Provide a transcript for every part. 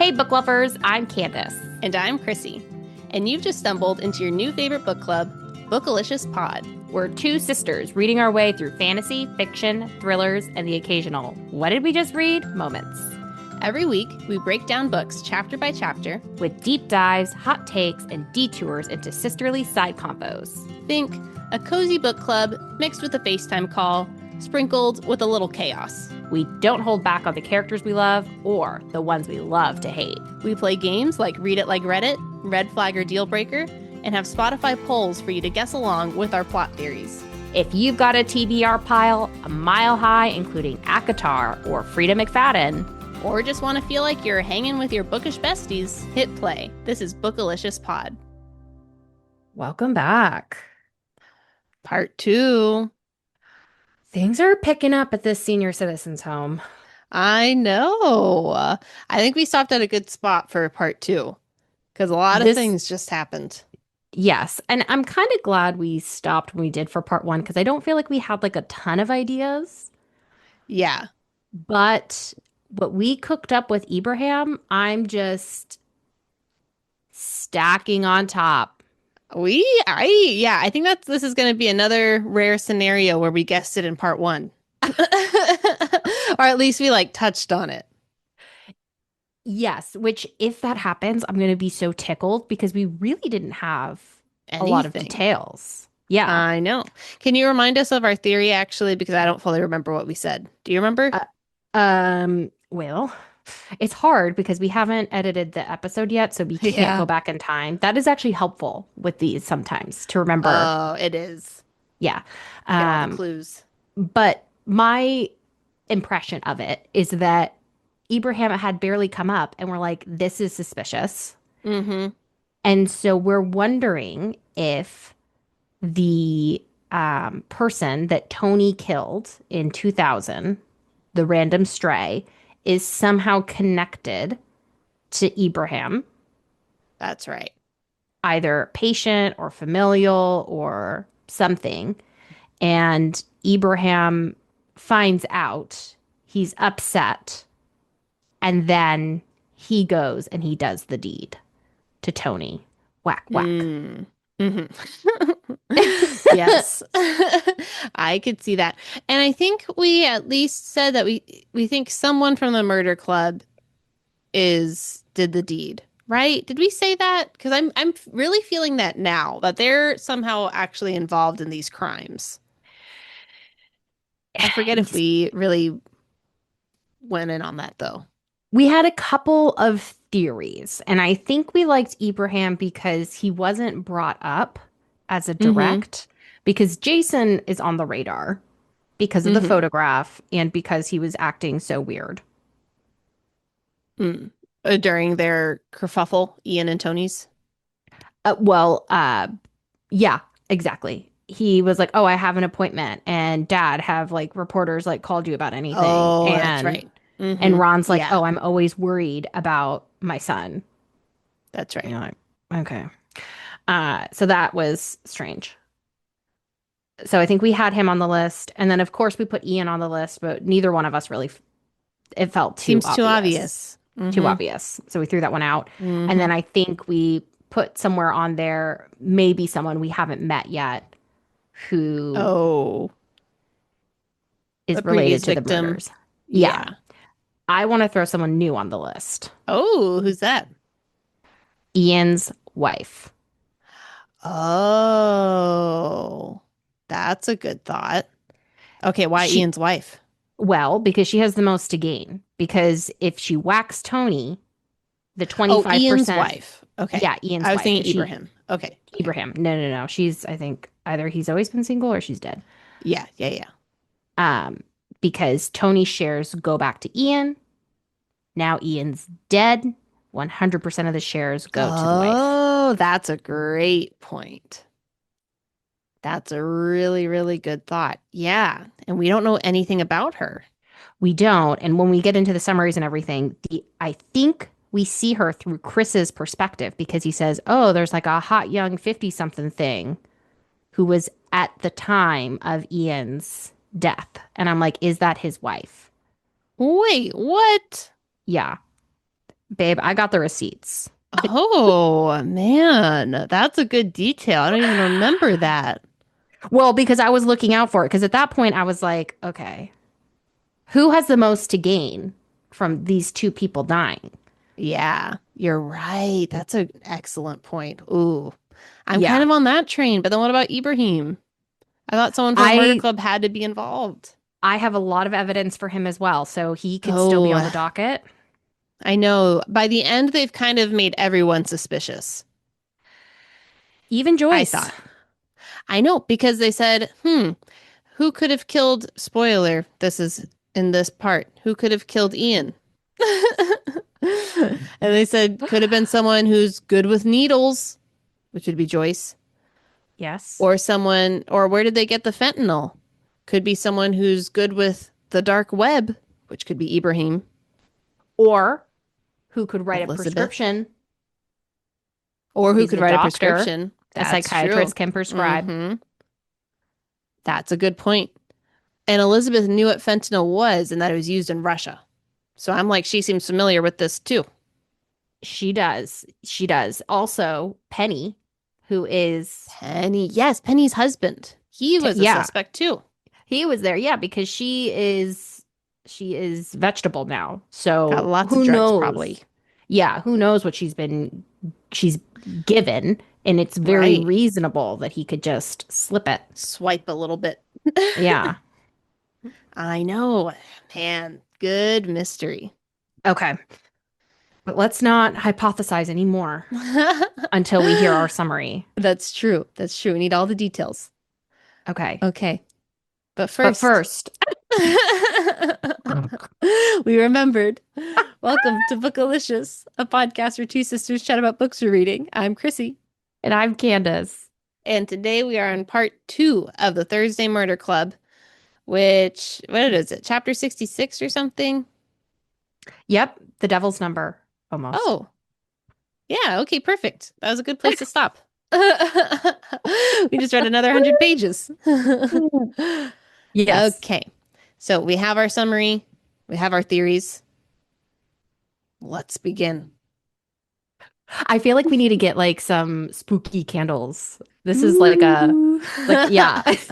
Hey, book lovers, I'm Candace. And I'm Chrissy. And you've just stumbled into your new favorite book club, Bookalicious Pod. We're two sisters reading our way through fantasy, fiction, thrillers, and the occasional "what did we just read" moments. Every week, we break down books chapter by chapter with deep dives, hot takes, and detours into sisterly side convos. Think a cozy book club mixed with a FaceTime call, sprinkled with a little chaos. We don't hold back on the characters we love or the ones we love to hate. We play games like Read It Like Reddit, Red Flag or Deal Breaker, and have Spotify polls for you to guess along with our plot theories. If you've got a TBR pile a mile high, including Akatar or Frida McFadden, or just want to feel like you're hanging with your bookish besties, hit play. This is Bookalicious Pod. Welcome back. Part 2. Things are picking up at this senior citizens home. I know. I think we stopped at a good spot for part 2 because a lot of things just happened. Yes. And I'm kind of glad we stopped when we did for part 1 because I don't feel like we had like a ton of ideas. Yeah. But what we cooked up with Ibrahim, I'm just stacking on top. I think this is going to be another rare scenario where we guessed it in part 1. Or at least we touched on it. Yes, which if that happens, I'm going to be so tickled because we really didn't have a lot of details. Yeah. I know. Can you remind us of our theory actually? Because I don't fully remember what we said. Do you remember? Well, it's hard because we haven't edited the episode yet, so we can't go back in time. That is actually helpful with these sometimes to remember. Oh, it is. Yeah. Get all the clues. But my impression of it is that Ibrahim had barely come up and we're like, this is suspicious. Mm-hmm. And so we're wondering if the person that Tony killed in 2000, the random stray, is somehow connected to Ibrahim. That's right. Either patient or familial or something. And Ibrahim finds out, he's upset, and then he goes and he does the deed to Tony. Whack, whack. Mm-hmm. Yes. I could see that. And I think we at least said that we think someone from the murder club did the deed, right? Did we say that? Because I'm really feeling that now, that they're somehow actually involved in these crimes. I forget if we really went in on that though. We had a couple of theories, and I think we liked Ibrahim because he wasn't brought up as a direct, because Jason is on the radar because of the photograph and because he was acting so weird. During their kerfuffle, Ian and Tony's? Yeah, exactly. He was like, oh, I have an appointment, and Dad, have reporters called you about anything? Oh, that's right. And Ron's like, oh, I'm always worried about my son. That's right. And you're like, okay. So that was strange. So I think we had him on the list. And then, of course, we put Ian on the list, but neither one of us really, it felt too Seems obvious. too obvious. Too obvious. So we threw that one out. And then I think we put somewhere on there, maybe someone we haven't met yet who is related to the murders. Yeah. I want to throw someone new on the list. Oh, who's that? Ian's wife. Oh, that's a good thought. Okay, why Ian's wife? Well, because she has the most to gain. Because if she whacks Tony, the 25%. Oh, Ian's wife. Okay. Yeah, Ian's wife. I was thinking Ibrahim. Okay. Ibrahim. No. She's, I think, either he's always been single or she's dead. Yeah. Because Tony's shares go back to Ian. Now Ian's dead. 100% of the shares go to the wife. Oh, that's a great point. That's a really, really good thought. Yeah. And we don't know anything about her. We don't. And when we get into the summaries and everything, I think we see her through Chris's perspective because he says, oh, there's a hot young 50-something thing who was at the time of Ian's death. And I'm like, is that his wife? Wait, what? Yeah. Babe, I got the receipts. Oh, man. That's a good detail. I don't even remember that. Well, because I was looking out for it. Because at that point, I was like, okay, who has the most to gain from these two people dying? Yeah, you're right. That's an excellent point. Ooh, I'm kind Yeah. of on that train, but then what about Ibrahim? I thought someone from the murder I club had to be involved. I have a lot of evidence for him as well, so he could still be on Oh, the docket. I know. By the end, they've kind of made everyone suspicious. Even I Joyce. thought. I know, because they said, who could have killed, spoiler, this is in this part, who could have killed Ian? And they said, could have been someone who's good with needles, which would be Joyce, Yes. or someone, or where did they get the fentanyl? Could be someone who's good with the dark web, which could be Ibrahim, Or who could write a Elizabeth, prescription? or who He's could the write a doctor. prescription. A That's true. psychiatrist can prescribe. Hmm. That's a good point. And Elizabeth knew what fentanyl was and that it was used in Russia. So I'm like, she seems familiar with this too. She does. She does. Also, Penny, who is, Penny, yes, Penny's husband. He was a yeah, suspect too. he was there. Yeah, because she is vegetable now. Got So lots of who drugs, knows? probably. Yeah, who knows what she's given, and it's very Right. reasonable that he could just slip it. Swipe a little bit. Yeah. I know. Man, good mystery. Okay. But let's not hypothesize anymore until we hear our summary. That's true. That's true. We need all the details. Okay. Okay. But But first, first, we remembered. Welcome to Bookalicious, a podcast where two sisters chat about books we're reading. I'm Chrissy. and I'm Candace. And today we are on part 2 of the Thursday Murder Club, which, what is it, chapter 66 or something? Yep, the devil's number almost. Oh, yeah, okay, perfect. That was a good place to stop. We just read another 100 pages. Yes. Okay, so we have our summary, we have our theories. Let's begin. I feel like we need to get like some spooky candles. This is Ooh. yeah, it's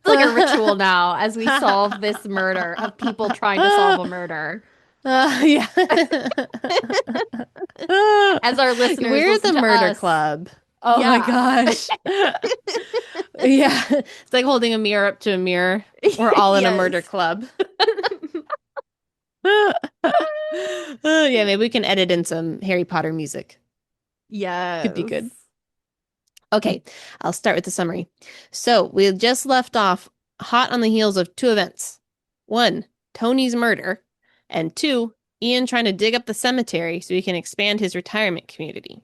like a ritual now as we solve this murder of people trying to solve a murder. Yeah. As our listeners We're the listen to murder us. club. Oh my Yeah. gosh. Yeah. It's like holding a mirror up to a mirror. We're all in a murder Yes. club. Yeah, maybe we can edit in some Harry Potter music. Could be good. Yes. Okay, I'll start with the summary. So we just left off hot on the heels of two events. One, Tony's murder, and two, Ian trying to dig up the cemetery so he can expand his retirement community.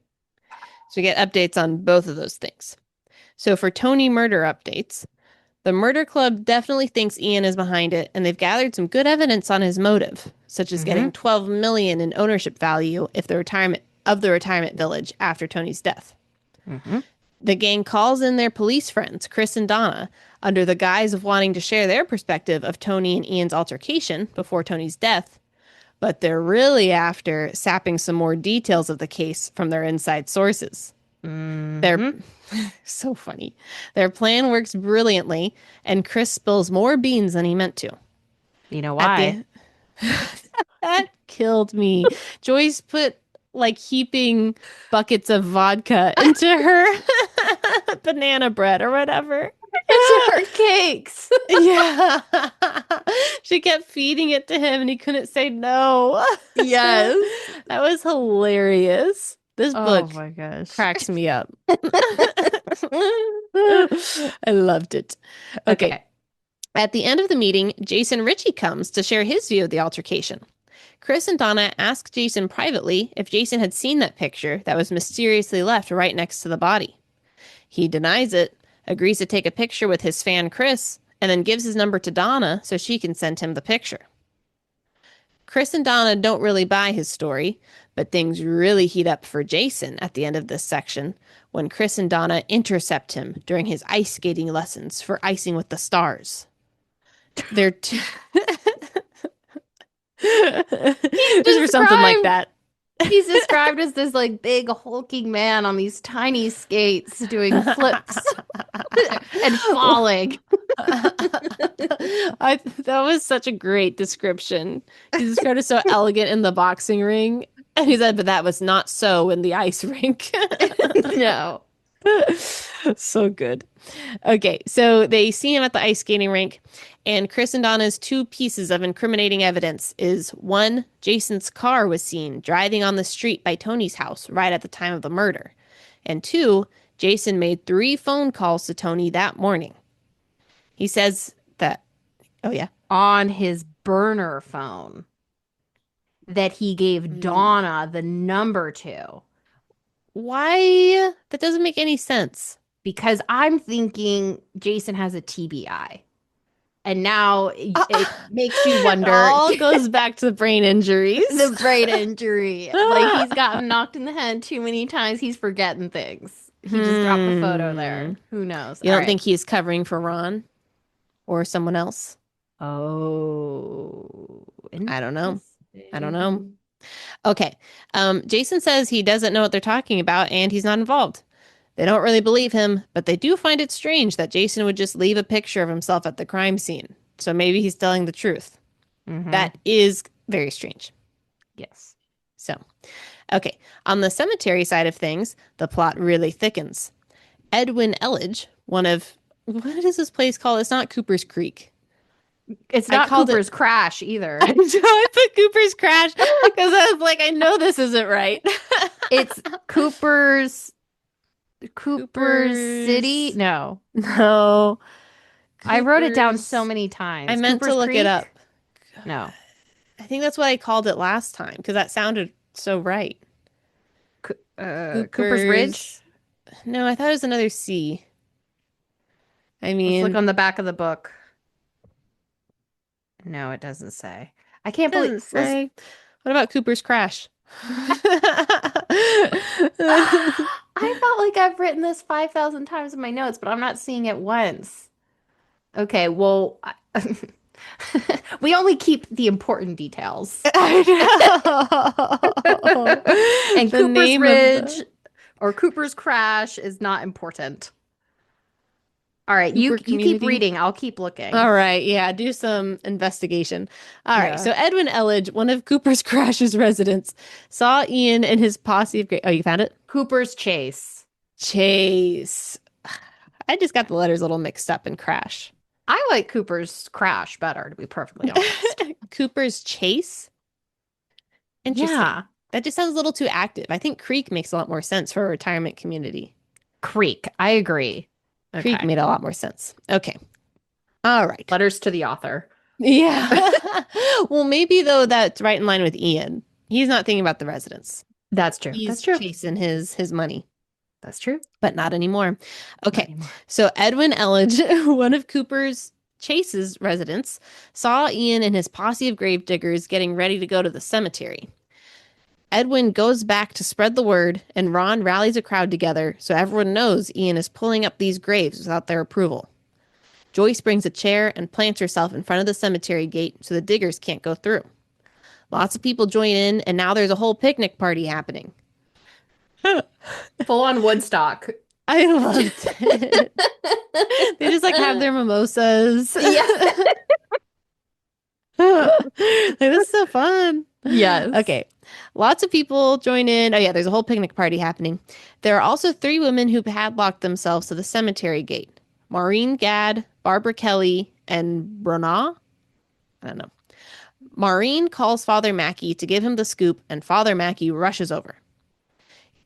So we get updates on both of those things. So for Tony murder updates, the murder club definitely thinks Ian is behind it, and they've gathered some good evidence on his motive, such as getting 12 million in ownership value if the retirement village after Tony's death. Mm-hmm. The gang calls in their police friends, Chris and Donna, under the guise of wanting to share their perspective of Tony and Ian's altercation before Tony's death, but they're really after sapping some more details of the case from their inside sources. They're so funny. Their plan works brilliantly, and Chris spills more beans than he meant to. You know At why? That killed me. Joyce put like heaping buckets of vodka into her banana bread or whatever. It's her cakes. Yeah. She kept feeding it to him and he couldn't say no. Yes. That was hilarious. This book Oh my gosh. cracks me up. I loved it. Okay. At the end of the meeting, Jason Ritchie comes to share his view of the altercation. Chris and Donna ask Jason privately if Jason had seen that picture that was mysteriously left right next to the body. He denies it, agrees to take a picture with his fan Chris, and then gives his number to Donna so she can send him the picture. Chris and Donna don't really buy his story, but things really heat up for Jason at the end of this section when Chris and Donna intercept him during his ice skating lessons for icing with the stars. They're too... Just for something like that. He's described as this like big hulking man on these tiny skates doing flips and falling. That was such a great description. He described it so elegant in the boxing ring. And he said, but that was not so in the ice rink. No. So good. Okay, so they see him at the ice skating rink, and Chris and Donna's two pieces of incriminating evidence is one, Jason's car was seen driving on the street by Tony's house right at the time of the murder. And two, Jason made 3 phone calls to Tony that morning. He says that, oh yeah. On his burner phone that he gave Donna the number to. Why? That doesn't make any sense. Because I'm thinking Jason has a TBI. And now it makes you wonder. It all goes back to the brain injuries. The brain injury. Like he's gotten knocked in the head too many times. He's forgetting things. He just dropped the photo there. Who knows? You don't think he's covering for Ron or someone else? Oh. I don't know. I don't know. Okay. Jason says he doesn't know what they're talking about and he's not involved. They don't really believe him, but they do find it strange that Jason would just leave a picture of himself at the crime scene. So maybe he's telling the truth. That is very strange. Yes. So, okay. On the cemetery side of things, the plot really thickens. Edwin Elledge, what is this place called? It's not Cooper's Creek. It's not Cooper's Crash either. I put Cooper's Crash because I was like, I know this isn't right. It's Cooper's City? No. I wrote it down so many times. I meant to look it up. No. I think that's what I called it last time because that sounded so right. Cooper's Ridge? No, I thought it was another C. I mean, let's look on the back of the book. No, it doesn't say. I can't believe. Say. What about Cooper's Crash? I felt like I've written this 5,000 times in my notes, but I'm not seeing it once. Okay, well, we only keep the important details. I know. And Cooper's Ridge or Cooper's Crash is not important. All right, you keep reading. I'll keep looking. All right, yeah, do some investigation. All right, so Edwin Elledge, one of Cooper's Crash's residents, saw Ian and his posse of... Oh, you found it? Cooper's Chase. Chase. I just got the letters a little mixed up in Crash. I like Cooper's Crash better, to be perfectly honest. Cooper's Chase? Interesting. Yeah. That just sounds a little too active. I think Creek makes a lot more sense for a retirement community. Creek, I agree. Creek made a lot more sense. Okay. All right. Letters to the author. Yeah. Well, maybe, though, that's right in line with Ian. He's not thinking about the residents. That's true. He's that's true. chasing his money. That's true. But not anymore. Okay. Not anymore. So Edwin Elledge, one of Cooper's Chase's residents, saw Ian and his posse of gravediggers getting ready to go to the cemetery. Edwin goes back to spread the word, and Ron rallies a crowd together so everyone knows Ian is pulling up these graves without their approval. Joyce brings a chair and plants herself in front of the cemetery gate so the diggers can't go through. Lots of people join in, and now there's a whole picnic party happening. Full on Woodstock. I loved it. They just like have their mimosas. Yeah. Like, this is so fun. Yes. Okay. Lots of people join in. Oh, yeah, there's a whole picnic party happening. There are also 3 women who padlocked themselves to the cemetery gate. Maureen Gadd, Barbara Kelly, and Bruna. I don't know. Maureen calls Father Mackey to give him the scoop, and Father Mackey rushes over.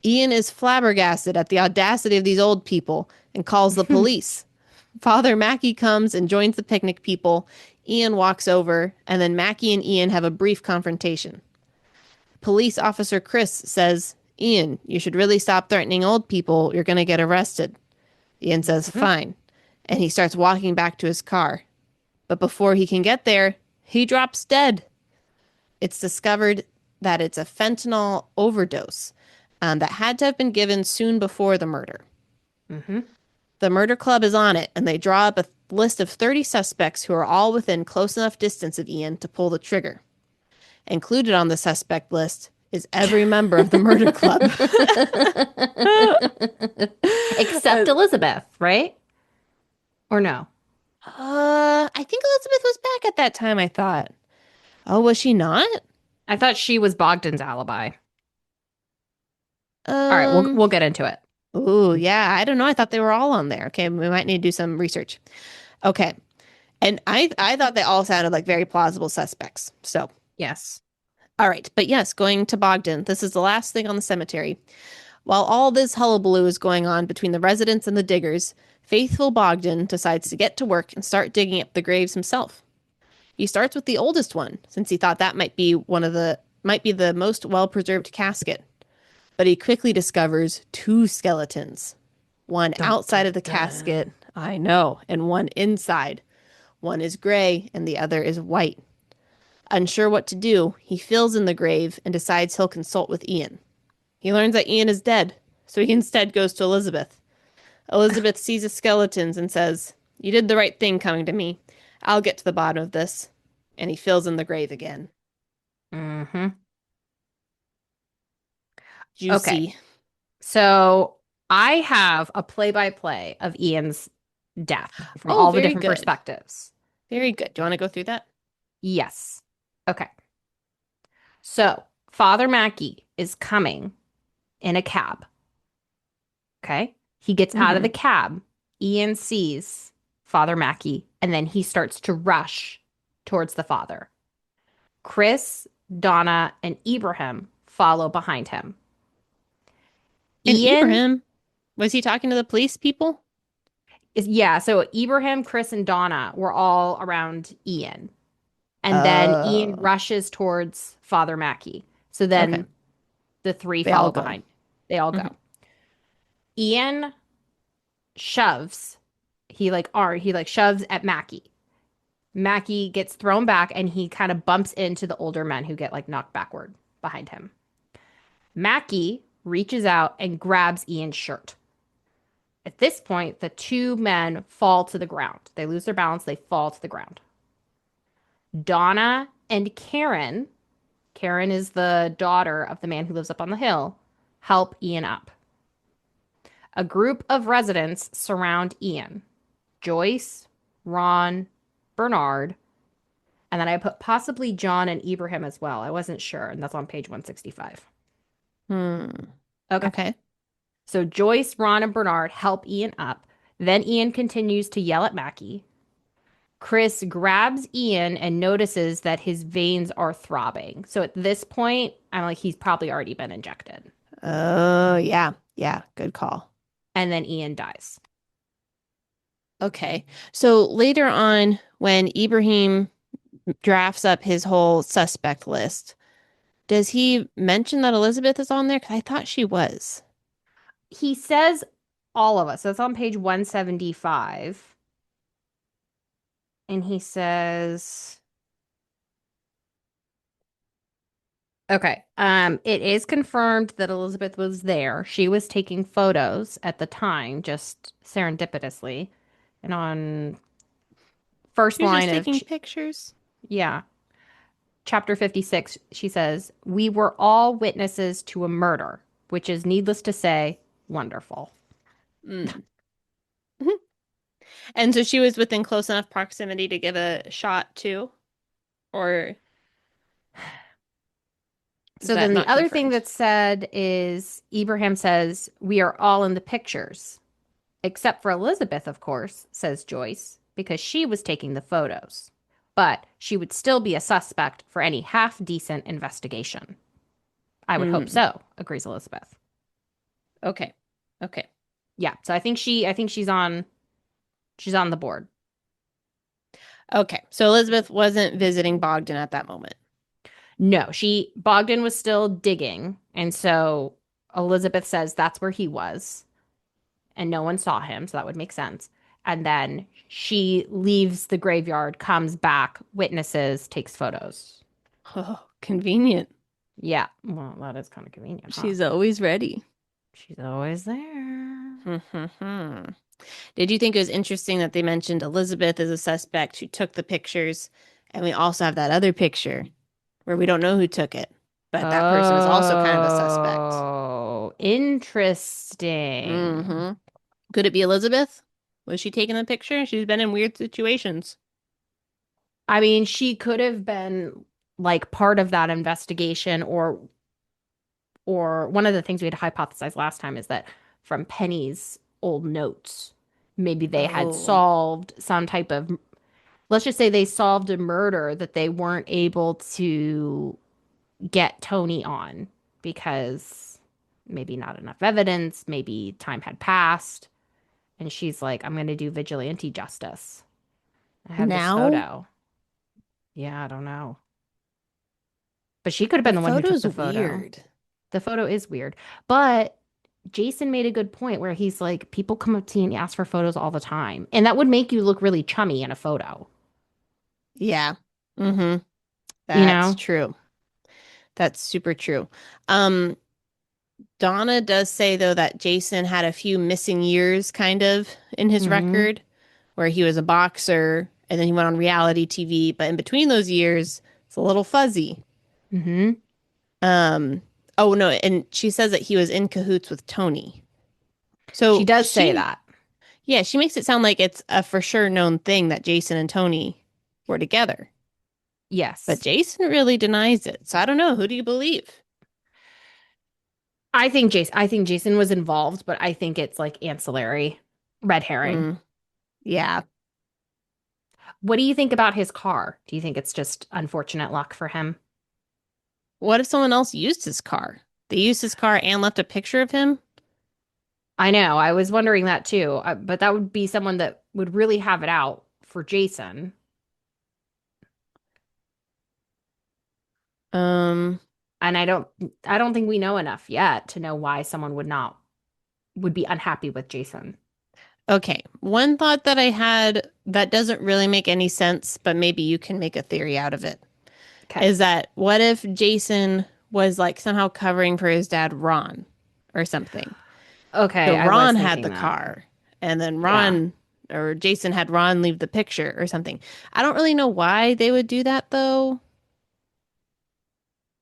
Ian is flabbergasted at the audacity of these old people and calls the police. Father Mackey comes and joins the picnic people. Ian walks over, and then Mackey and Ian have a brief confrontation. Police officer Chris says, "Ian, you should really stop threatening old people. You're going to get arrested." Ian says, "Fine." And he starts walking back to his car. But before he can get there, he drops dead. It's discovered that it's a fentanyl overdose that had to have been given soon before the murder. The murder club is on it, and they draw up a list of 30 suspects who are all within close enough distance of Ian to pull the trigger. Included on the suspect list is every member of the murder club. Except Uh, Elizabeth, right? Or no? I think Elizabeth was back at that time, I thought. Oh, was she not? I thought she was Bogdan's alibi. All right, we'll Um, we'll get into it. oh, yeah, I don't know. I thought they were all on there. Okay, we might need to do some research. Okay. And I thought they all sounded like very plausible suspects. So, Yes. all right. But yes, going to Bogdan, this is the last thing on the cemetery. While all this hullabaloo is going on between the residents and the diggers, faithful Bogdan decides to get to work and start digging up the graves himself. He starts with the oldest one, since he thought that might be the most well-preserved casket. But he quickly discovers two skeletons. One Dun, outside dun, of the casket, dun. I know, and one inside. One is gray and the other is white. Unsure what to do, he fills in the grave and decides he'll consult with Ian. He learns that Ian is dead, so he instead goes to Elizabeth. Elizabeth sees the skeletons and says, "You did the right thing coming to me. I'll get to the bottom of this." And he fills in the grave again. Mm-hmm. Okay. Juicy. So I have a play-by-play of Ian's death from Oh, all the very different good. perspectives. Very good. Do you want to go through that? Yes. Okay. So Father Mackey is coming in a cab. Okay. He gets out of Mm-hmm. the cab. Ian sees Father Mackey, and then he starts to rush towards the father. Chris, Donna, and Ibrahim follow behind him. And Ian Ibrahim, was he talking to the police people? yeah, so Ibrahim, Chris, and Donna were all around Ian. And then Ian Oh, rushes towards Father Mackey. So okay. then the three They all follow go. behind. They all Hmm. go. Ian shoves. He shoves at Mackey. Mackey gets thrown back and he kind of bumps into the older men who get like knocked backward behind him. Mackey reaches out and grabs Ian's shirt. At this point, the two men fall to the ground. They lose their balance, they fall to the ground. Donna and Karen is the daughter of the man who lives up on the hill, help Ian up. A group of residents surround Ian. Joyce, Ron, Bernard, and then I put possibly John and Ibrahim as well. I wasn't sure, and that's on page 165. Hmm. Okay. Okay. So Joyce, Ron, and Bernard help Ian up. Then Ian continues to yell at Mackie. Chris grabs Ian and notices that his veins are throbbing. So at this point, I'm like, he's probably already been injected. Oh, yeah. Yeah. Good call. And then Ian dies. Okay. So later on, when Ibrahim drafts up his whole suspect list, does he mention that Elizabeth is on there? Because I thought she was. He says all of us. So it's on page 175. And he says, okay, it is confirmed that Elizabeth was there. She was taking photos at the time, just serendipitously. And on first She was line just of, taking pictures. yeah, chapter 56, she says, "We were all witnesses to a murder, which is needless to say, wonderful." Mm. And so she was within close enough proximity to give a shot too, or is So that then the not other thing confirmed? that's said is Ibrahim says, "We are all in the pictures, except for Elizabeth, of course," says Joyce, because she was taking the photos. But she would still be a suspect for any half decent investigation. I would hope Hmm. so, agrees Elizabeth. Okay. Okay. Yeah, so I think she's on the board. Okay. So Elizabeth wasn't visiting Bogdan at that moment. No, Bogdan was still digging, and so Elizabeth says that's where he was, and no one saw him, so that would make sense. And then she leaves the graveyard, comes back, witnesses, takes photos. Oh, convenient. Yeah, well, that is kind of convenient, huh? She's always ready. She's always there. Did you think it was interesting that they mentioned Elizabeth as a suspect who took the pictures, and we also have that other picture where we don't know who took it? but that person is also kind of a suspect. Oh, interesting. Hmm. Could it be Elizabeth? Was she taking the picture? She's been in weird situations. I mean, she could have been like part of that investigation, or one of the things we had hypothesized last time is that from Penny's old notes, maybe they had Oh, solved some type of, let's just say they solved a murder that they weren't able to get Tony on because maybe not enough evidence, maybe time had passed. And she's like, I'm going to do vigilante justice. I have this now photo. Yeah, I don't know. But she could have the been the one who took photo's the photo. weird. The photo is weird. But Jason made a good point where he's like, people come up to you and ask for photos all the time. And that would make you look really chummy in a photo, Yeah. Hmm. you That's know? true. That's super true. Um, Donna does say though that Jason had a few missing years kind of in his Mm-hmm. record where he was a boxer and then he went on reality TV, but in between those years, it's a little fuzzy. Mm-hmm. Um, oh no, and she says that he was in cahoots with Tony. She So does say she, that. yeah, she makes it sound like it's a for sure known thing that Jason and Tony were together. But Yes. Jason really denies it. So I don't know. Who do you believe? I think Jason was involved, but I think it's like ancillary red herring. Mm, yeah. What do you think about his car? Do you think it's just unfortunate luck for him? What if someone else used his car? They used his car and left a picture of him? I know. I was wondering that too. But that would be someone that would really have it out for Jason. Um, And I don't think we know enough yet to know why someone would be unhappy with Jason. okay. One thought that I had that doesn't really make any sense, but maybe you can make a theory out of it, Okay. is that what if Jason was like somehow covering for his dad, Ron, or something? Okay, So I was Ron had thinking the that. car, and then Yeah. Ron or Jason had Ron leave the picture or something. I don't really know why they would do that though.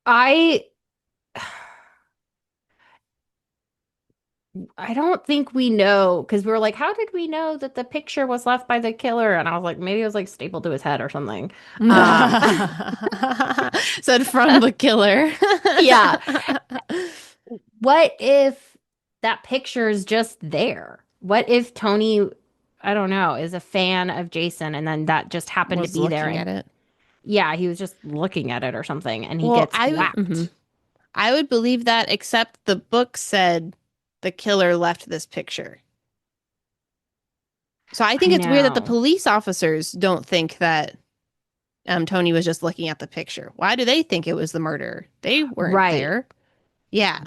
I I don't think we know because we were like, how did we know that the picture was left by the killer? And I was like, maybe it was like stapled to his head or something. Um, Said from the killer. yeah. What if that picture is just there? What if Tony, I don't know, is a fan of Jason and then that just happened to Was be there looking and at it. yeah, he was just looking at it or something and he Well, gets whacked. I would believe that, except the book said the killer left this picture. So I think I it's weird that the know. police officers don't think that Tony was just looking at the picture. Why do they think it was the murderer? They weren't Right. there. Yeah.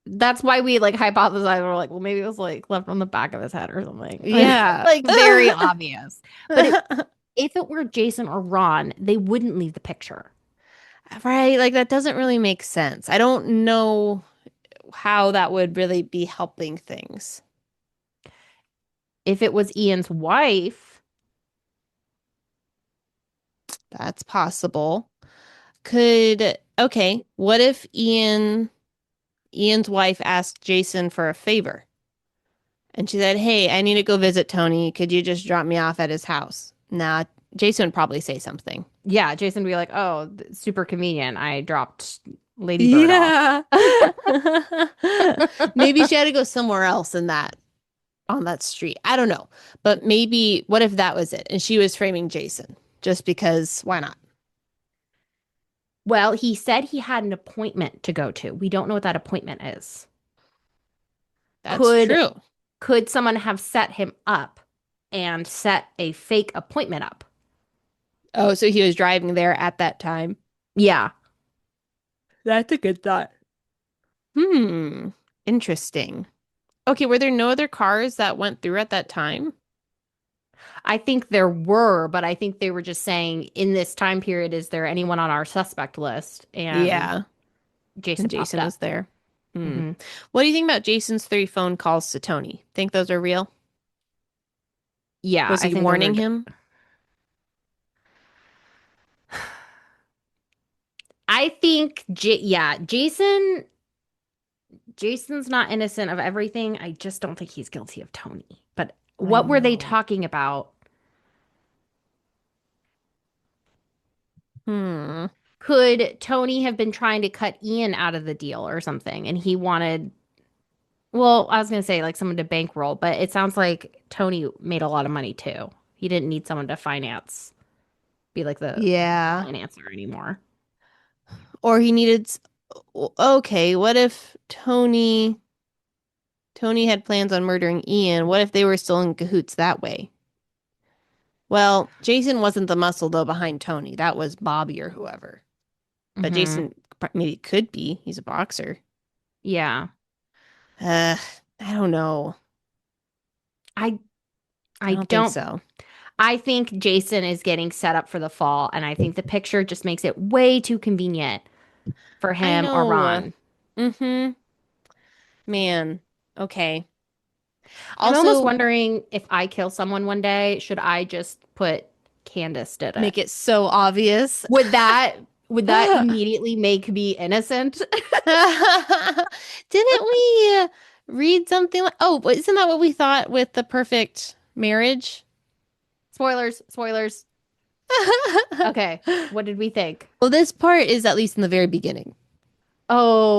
That's why we like hypothesized. We're like, well, maybe it was like left on the back of his head or something. Yeah. Like very obvious. But if it were Jason or Ron, they wouldn't leave the picture. Right. Like that doesn't really make sense. I don't know how that would really be helping things. If it was Ian's wife, That's possible. Okay, what if Ian's wife asked Jason for a favor? And she said, "Hey, I need to go visit Tony. Could you just drop me off at his house?" Nah, Jason would probably say something. yeah, Jason would be like, oh, super convenient. I dropped Lady Bird off. Yeah. Maybe she had to go somewhere else in that on that street. I don't know. But maybe what if that was it and she was framing Jason just because why not? Well, he said he had an appointment to go to. We don't know what that appointment is. That's Could true. could someone have set him up and set a fake appointment up? Oh, so he was driving there at that time. Yeah. That's a good thought. Hmm. Interesting. Okay, were there no other cars that went through at that time? I think there were, but I think they were just saying in this time period, is there anyone on our suspect list? And Yeah, and Jason popped Jason was up. there. Hmm. Hmm. What do you think about Jason's 3 phone calls to Tony? Think those are real? Yeah, Was I he think those are. warning him? I think, yeah, Jason's not innocent of everything. I just don't think he's guilty of Tony. But I what were they know. talking about? Hmm. Could Tony have been trying to cut Ian out of the deal or something? And he wanted, well, I was going to say like someone to bankroll, but it sounds like Tony made a lot of money too. He didn't need someone to be like the Yeah. financer anymore. Or he needed. Okay, what if Tony had plans on murdering Ian? What if they were still in cahoots that way? Well, Jason wasn't the muscle though behind Tony. That was Bobby or whoever. But Hmm. Jason maybe could be. He's a boxer. Yeah. Uh, I don't know. I I I don't think don't so. I think Jason is getting set up for the fall, and I think the picture just makes it way too convenient for I him or know. Ron. Mm-hmm. Man. Okay. I'm almost Also, wondering if I kill someone one day, should I just put Candace did it? make it so obvious. Would that would that immediately make me innocent? Didn't we read something like, oh, but isn't that what we thought with the perfect marriage? Spoilers, spoilers. Okay, what did we think? Well, this part is at least in the very beginning.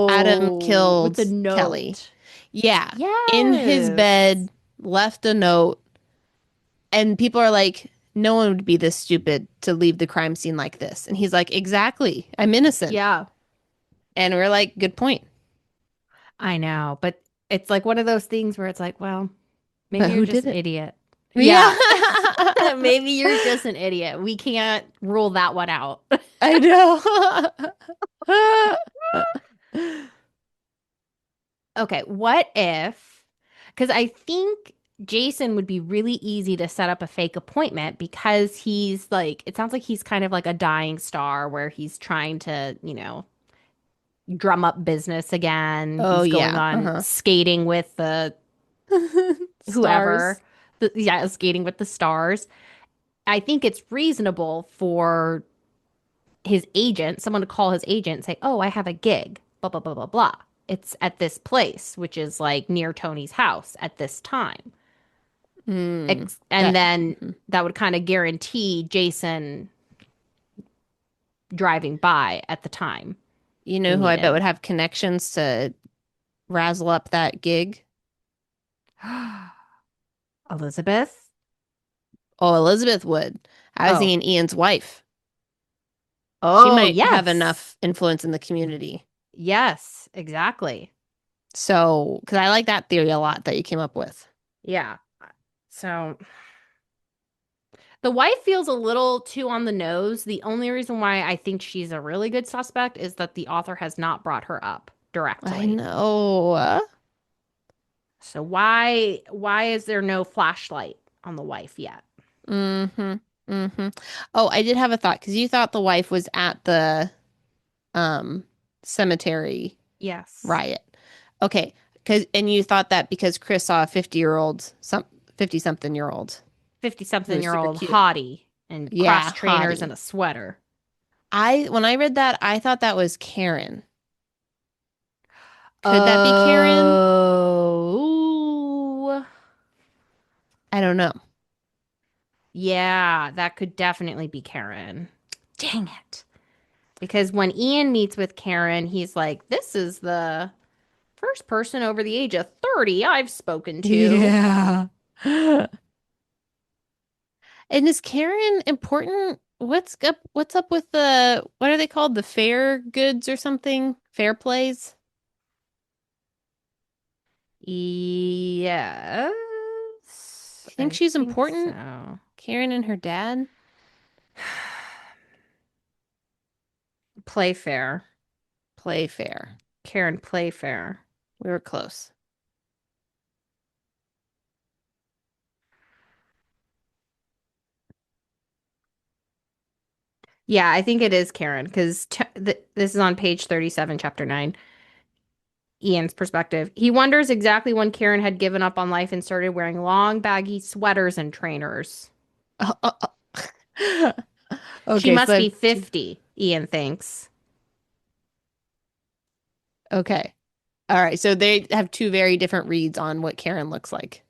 Adam Oh, with the killed Kelly. note. Yeah, in his Yes. bed, left a note, and people are like, no one would be this stupid to leave the crime scene like this. And he's like, exactly, I'm innocent. Yeah, And we're like, good point. I know, but it's like one of those things where it's like, well, maybe But you're who just did an it? idiot. Yeah. Yeah. Maybe you're just an idiot. We can't rule that one out. I know. Okay, what if, because I think Jason would be really easy to set up a fake appointment because he's like, it sounds like he's kind of like a dying star where he's trying to, drum up business again. Oh He's going yeah. on Uh-huh. skating with the whoever, Stars. yeah, skating with the stars. I think it's reasonable for his agent, someone to call his agent and say, "Oh, I have a gig, blah, blah, blah, blah, blah. It's at this place, which is like near Tony's house at this time." Mm, And that then mhm. that would kind of guarantee Jason driving by at the time You he know who I bet needed. would have connections to razzle up that gig? Elizabeth? Oh, Elizabeth would. I was Oh, thinking Ian's wife. She oh, might have yes. enough influence in the community. Yes, exactly. So, because I like that theory a lot that you came up with. Yeah. So the wife feels a little too on the nose. The only reason why I think she's a really good suspect is that the author has not brought her up I directly. know. So why is there no flashlight on the wife yet? Mm-hmm. Mm-hmm. Oh, I did have a thought because you thought the wife was at the um cemetery Yes. riot. Okay, because and you thought that because Chris saw a 50-year-old, 50-something-year-old 50 who something was year super old cute. hottie in cross Yeah, trainers and hottie. a sweater. I when I read that, I thought that was Karen. Could that be Karen? Oh, I don't know. yeah, that could definitely be Karen. Dang it. Because when Ian meets with Karen, he's like, "This is the first person over the age of 30 I've spoken to." Yeah. And is Karen important? What's up with the what are they called? The fair goods or something? Fair plays? Yes, Do you think I she's think important? so. Karen and her dad? Playfair. Playfair. Karen Playfair. We were close. Yeah, I think it is Karen because this is on page 37, chapter 9. Ian's perspective. He wonders exactly when Karen had given up on life and started wearing long, baggy sweaters and trainers. She Okay, must so be 50, Ian thinks. Okay. All right. So they have two very different reads on what Karen looks like.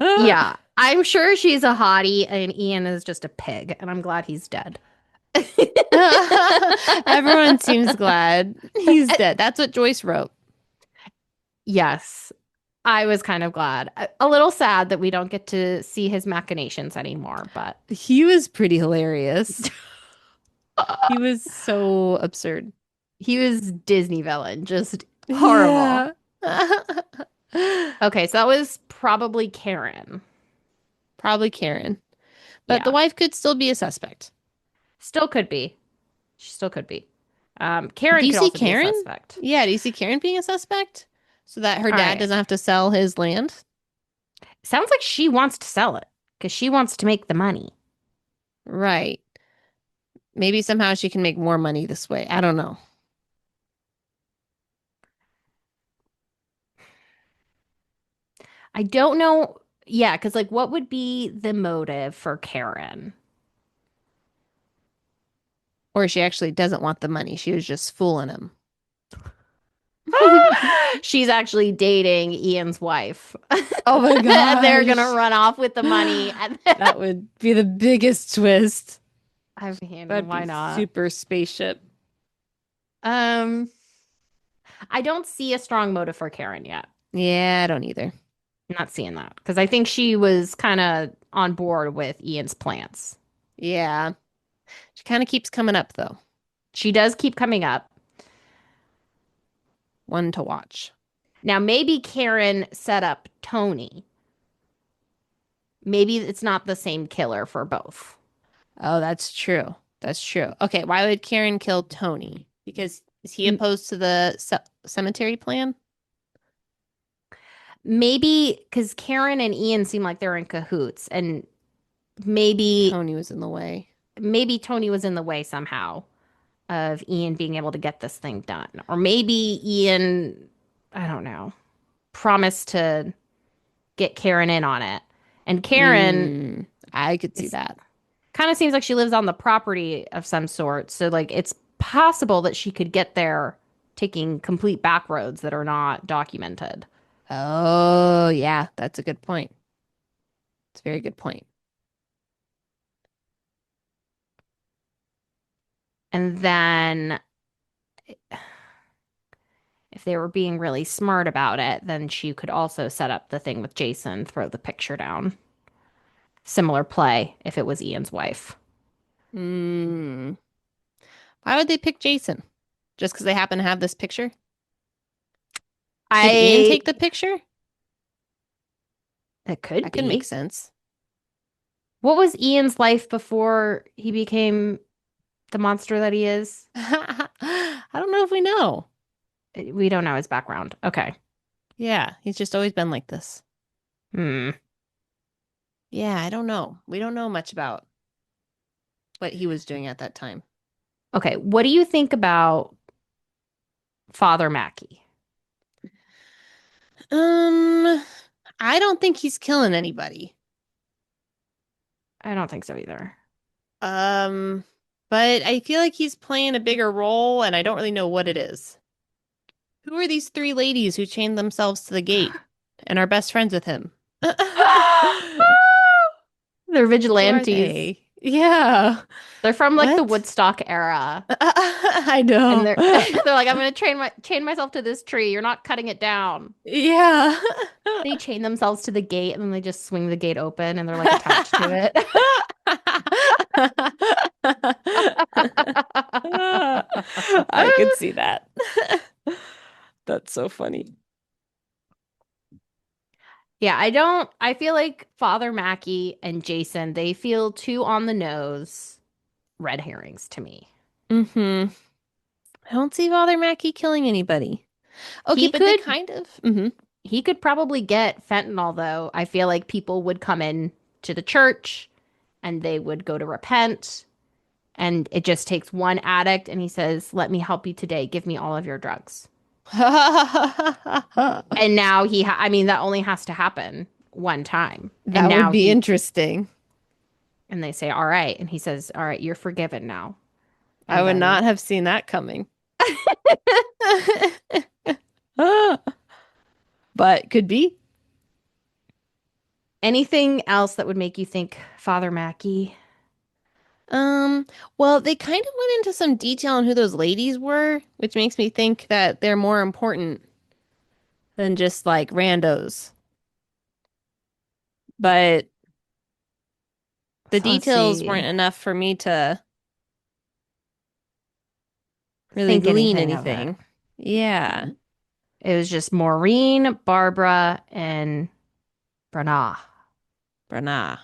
Yeah, I'm sure she's a hottie and Ian is just a pig, and I'm glad he's dead. Everyone seems glad he's dead. That's what Joyce wrote. Yes, I was kind of glad. A little sad that we don't get to see his machinations anymore, but He was pretty hilarious. He was so absurd. he was Disney villain, just horrible. Yeah. Okay, so that was probably Karen. Probably Karen. But the Yeah, wife could still be a suspect. still could be. She still could be. Do Karen you could see also be a Karen? suspect. Yeah, do you see Karen being a suspect? So that her All dad right. doesn't have to sell his land? Sounds like she wants to sell it because she wants to make the money. Right. Maybe somehow she can make more money this way. I don't know. I don't know. Yeah, because like, what would be the motive for Karen? Or she actually doesn't want the money. She was just fooling him. She's actually dating Ian's wife. Oh my And they're gonna gosh. run off with the money. And That would be the biggest twist. I mean, That'd why be not? super spaceship. Um, I don't see a strong motive for Karen yet. Yeah, I don't either. I'm not seeing that because I think she was kind of on board with Ian's plans. Yeah. She kind of keeps coming up though. She does keep coming up. One to watch. Now, maybe Karen set up Tony. Maybe it's not the same killer for both. Oh, that's true. That's true. Okay, why would Karen kill Tony? Because is he M- opposed to the cemetery plan? Maybe because Karen and Ian seem like they're in cahoots, and maybe Tony was in the way. maybe Tony was in the way somehow of Ian being able to get this thing done. Or maybe Ian, I don't know, promised to get Karen in on it. And Karen Mm, I could see is that. kind of seems like she lives on the property of some sort. So like it's possible that she could get there taking complete back roads that are not documented. Oh, yeah, that's a good point. It's a very good point. And then if they were being really smart about it, then she could also set up the thing with Jason, throw the picture down. Similar play if it was Ian's wife. Mm. Why would they pick Jason? Just because they happen to have this picture? Did Ian I take the picture? It could That could make be. sense. What was Ian's life before he became the monster that he is? I don't know if we know. We don't know his background. Okay. Yeah, he's just always been like this. Hmm. Yeah, I don't know. We don't know much about what he was doing at that time. Okay. What do you think about Father Mackey? Um, I don't think he's killing anybody. I don't think so either. Um, but I feel like he's playing a bigger role, and I don't really know what it is. Who are these three ladies who chained themselves to the gate and are best friends with him? They're Who are vigilantes. they? Yeah. They're from like the What? Woodstock era. I And know. they're like, I'm gonna chain myself to this tree. You're not cutting it down. Yeah. They chain themselves to the gate and then they just swing the gate open and they're like attached to it. I could see that. That's so funny. Yeah, I feel like Father Mackey and Jason, they feel too on the nose red herrings to me. I don't see Father Mackey killing anybody. Okay, He but they could kind of. he could probably get fentanyl though. I feel like people would come in to the church and they would go to repent and it just takes one addict and he says, "Let me help you today. Give me all of your drugs." And now I mean that only has to happen one time. And That would now be interesting. they say, "All right." And he says, "All right, you're forgiven now." I And would then not have seen that coming. But could be. Anything else that would make you think Father Mackey? Um, well, they kind of went into some detail on who those ladies were, which makes me think that they're more important than just like randos. But the So let's details weren't see. enough for me to really Think glean anything of it. anything. Yeah, It was just Maureen, Barbara, and Branagh. Branagh.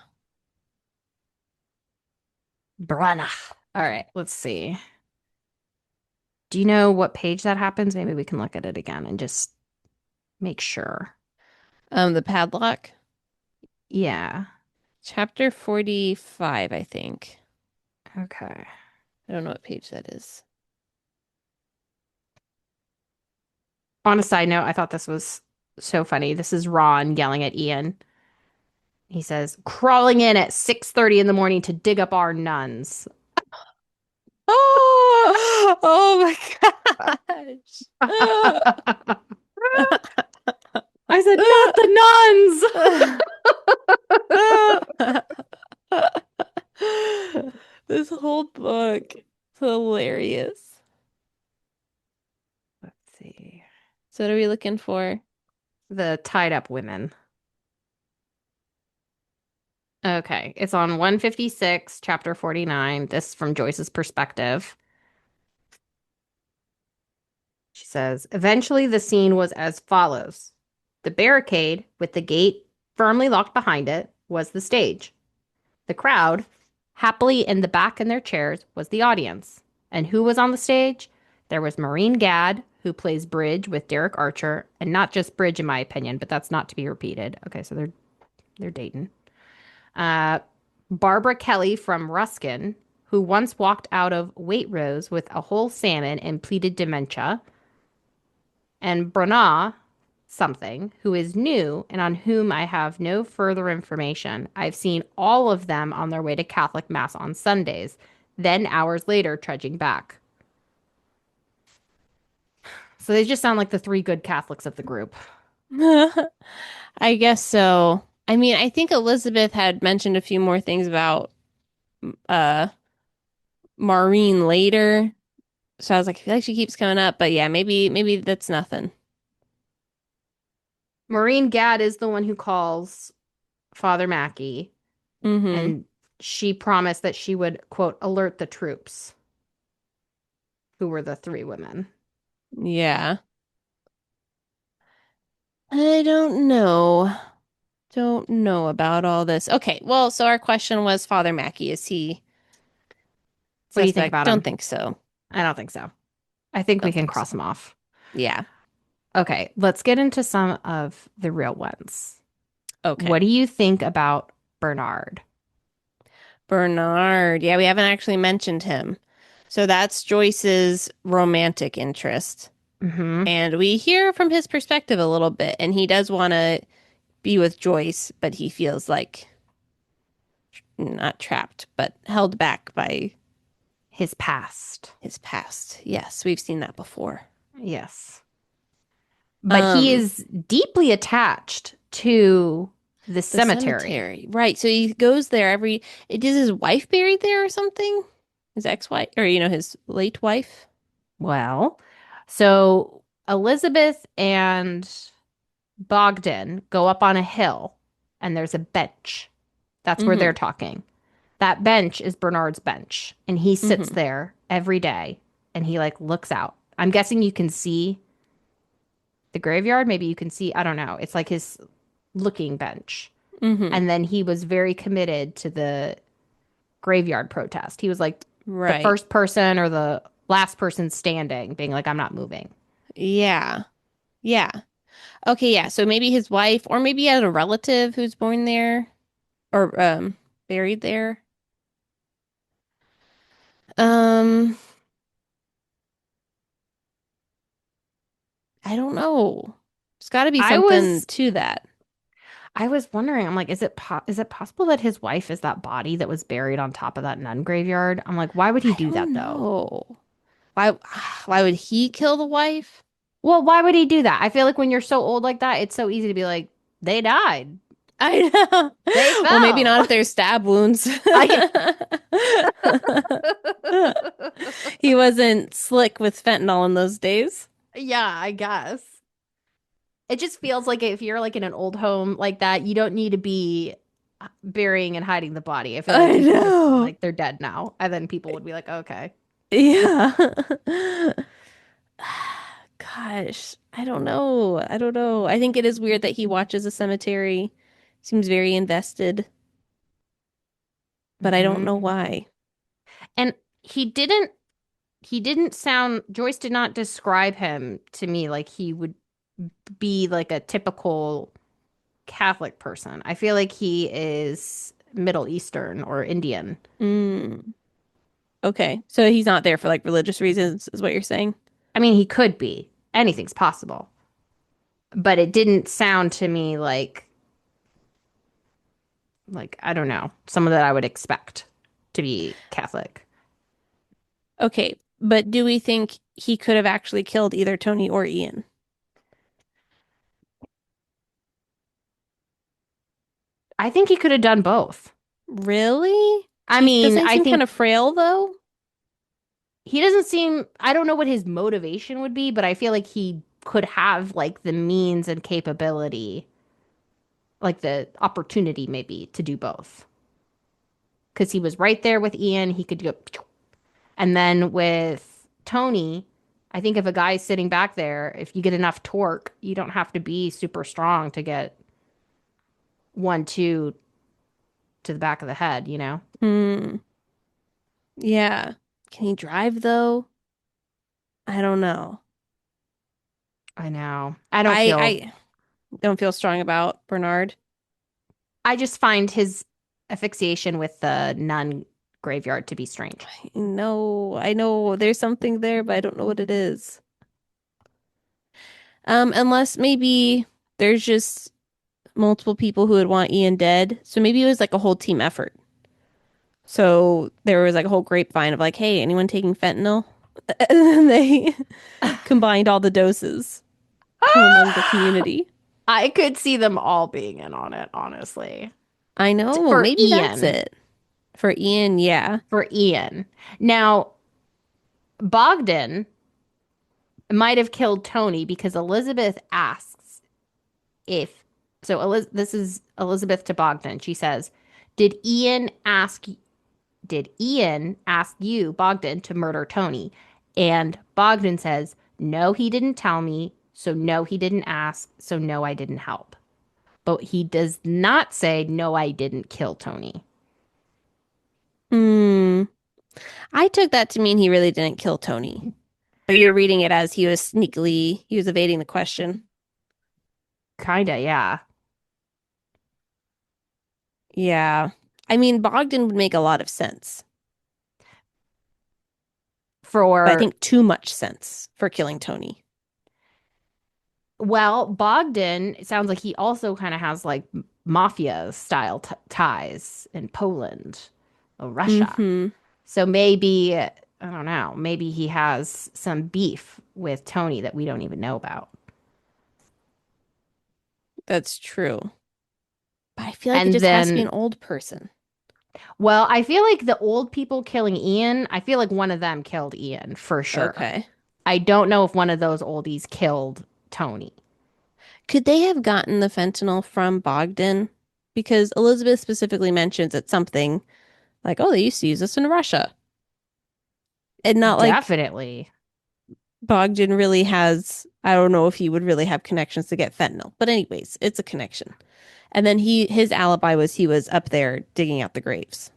Branagh. All right, let's see. Do you know what page that happens? Maybe we can look at it again and just make sure. The padlock, Yeah. chapter 45, I think. Okay. I don't know what page that is. On a side note, I thought this was so funny. This is Ron yelling at Ian. He says, crawling in at 6:30 in the morning to dig up our nuns. Oh, oh my gosh. I said, not the This whole book is hilarious. nuns. Let's see. So what are we looking for? The tied up women. Okay. It's on 156, chapter 49. This from Joyce's perspective. She says, eventually the scene was as follows. The barricade, with the gate firmly locked behind it, was the stage. The crowd, happily in the back in their chairs, was the audience. And who was on the stage? There was Maureen Gadd, who plays bridge with Derek Archer, and not just bridge in my opinion, but that's not to be repeated. Okay, so they're dating. Uh, Barbara Kelly from Ruskin, who once walked out of Waitrose with a whole salmon and pleaded dementia, and Branagh something, who is new and on whom I have no further information. I've seen all of them on their way to Catholic Mass on Sundays, then hours later trudging back. So they just sound like the three good Catholics of the group. I guess so. I mean, I think Elizabeth had mentioned a few more things about uh Maureen later. So I was like, I feel like she keeps coming up, but yeah, maybe that's nothing. Maureen Gadd is the one who calls Father Mackey, Mm-hmm. and she promised that she would, quote, alert the troops, who were the three women. Yeah. I don't know. Don't know about all this. Okay, well, so our question was Father Mackey, is he What do you think suspect? about Don't him? think so. I don't think so. I think we Don't can think cross so. him off. Yeah. Okay, let's get into some of the real ones. Okay. What do you think about Bernard? Bernard. Yeah, we haven't actually mentioned him. So that's Joyce's romantic interest. Hmm. And we hear from his perspective a little bit, and he does want to be with Joyce, but he feels like not trapped, but held back by His past. his past. Yes, we've seen that before. Yes. But he Um, is deeply attached to the the cemetery. cemetery. Right. So he goes there every, is his wife buried there or something? His ex-wife, or his late wife? Well, so Elizabeth and Bogdan go up on a hill and there's a bench. That's where Mm-hmm. they're talking. That bench is Bernard's bench, and he sits Mm-hmm. there every day and he like looks out. I'm guessing you can see the graveyard. Maybe you can see, I don't know. It's like his looking bench. Mm-hmm. And then he was very committed to the graveyard protest. He was like the Right. first person or the last person standing, being like, I'm not moving. Yeah. Yeah. Okay, yeah. So maybe his wife, or maybe he had a relative who's born there or buried there. Um, I don't know. There's got to be I something was to that. I was wondering, I'm like, is it possible that his wife is that body that was buried on top of that nun graveyard? I'm like, why would he I do that don't though? know. Why why would he kill the wife? Well, why would he do that? I feel like when you're so old like that, it's so easy to be like, they died. I know. They Well, maybe fell. not if there's stab wounds. I He wasn't slick with fentanyl in those days. Yeah, I guess. It just feels like if you're like in an old home like that, you don't need to be burying and hiding the body. I feel like I you could just be know. like, they're dead now. And then people would be like, okay. Yeah. Gosh, I don't know. I don't know. I think it is weird that he watches a cemetery. Seems very invested, but I don't Hmm. know why. And he didn't he didn't sound Joyce did not describe him to me like he would be like a typical Catholic person. I feel like he is Middle Eastern or Indian. Mm, okay. So he's not there for like religious reasons, is what you're saying? I mean, he could be. Anything's possible. But it didn't sound to me like I don't know, someone that I would expect to be Catholic. Okay. But do we think he could have actually killed either Tony or Ian? I think he could have done both. Really? I mean, Doesn't he I seem kind think of frail though? he doesn't seem, I don't know what his motivation would be, but I feel like he could have like the means and capability, like the opportunity maybe to do both. Because he was right there with Ian, he could go. And then with Tony, I think if a guy's sitting back there, if you get enough torque, you don't have to be super strong to get 1, 2 to the back of the head, you know? Hmm. Yeah. Can he drive though? I don't know. I know. I don't feel, I don't feel strong about Bernard. I just find his asphyxiation with the nun graveyard to be strange. I know there's something there, but I don't know what it is. Unless maybe there's just multiple people who would want Ian dead. So maybe it was like a whole team effort. So there was like a whole grapevine of like, hey, anyone taking fentanyl? And then they combined all the doses from among the community. I could see them all being in on it, honestly. I know, For maybe that's Ian. it. For Ian, yeah. For Ian. Now, Bogdan might have killed Tony because Elizabeth asks if so this is Elizabeth to Bogdan. She says, did Ian ask you, Bogdan, to murder Tony?" And Bogdan says, "No, he didn't tell me. So no, he didn't ask. So no, I didn't help." But he does not say, "No, I didn't kill Tony." Hmm. I took that to mean he really didn't kill Tony. But you're reading it as he was evading the question. Kinda, yeah. Yeah. I mean, Bogdan would make a lot of sense, but I For think too much sense for killing Tony. Well, Bogdan, it sounds like he also kind of has like mafia style t ties in Poland or Russia. Hmm. So maybe, I don't know, maybe he has some beef with Tony that we don't even know about. That's true. But I feel like it And just has to be an then, old person. well, I feel like the old people killing Ian, I feel like one of them killed Ian for sure. Okay. I don't know if one of those oldies killed Tony. Could they have gotten the fentanyl from Bogdan? Because Elizabeth specifically mentions it's something like, oh, they used to use this in Russia. And not like Definitely. Bogdan really has, I don't know if he would really have connections to get fentanyl. But anyways, it's a connection. And then his alibi was he was up there digging out the graves.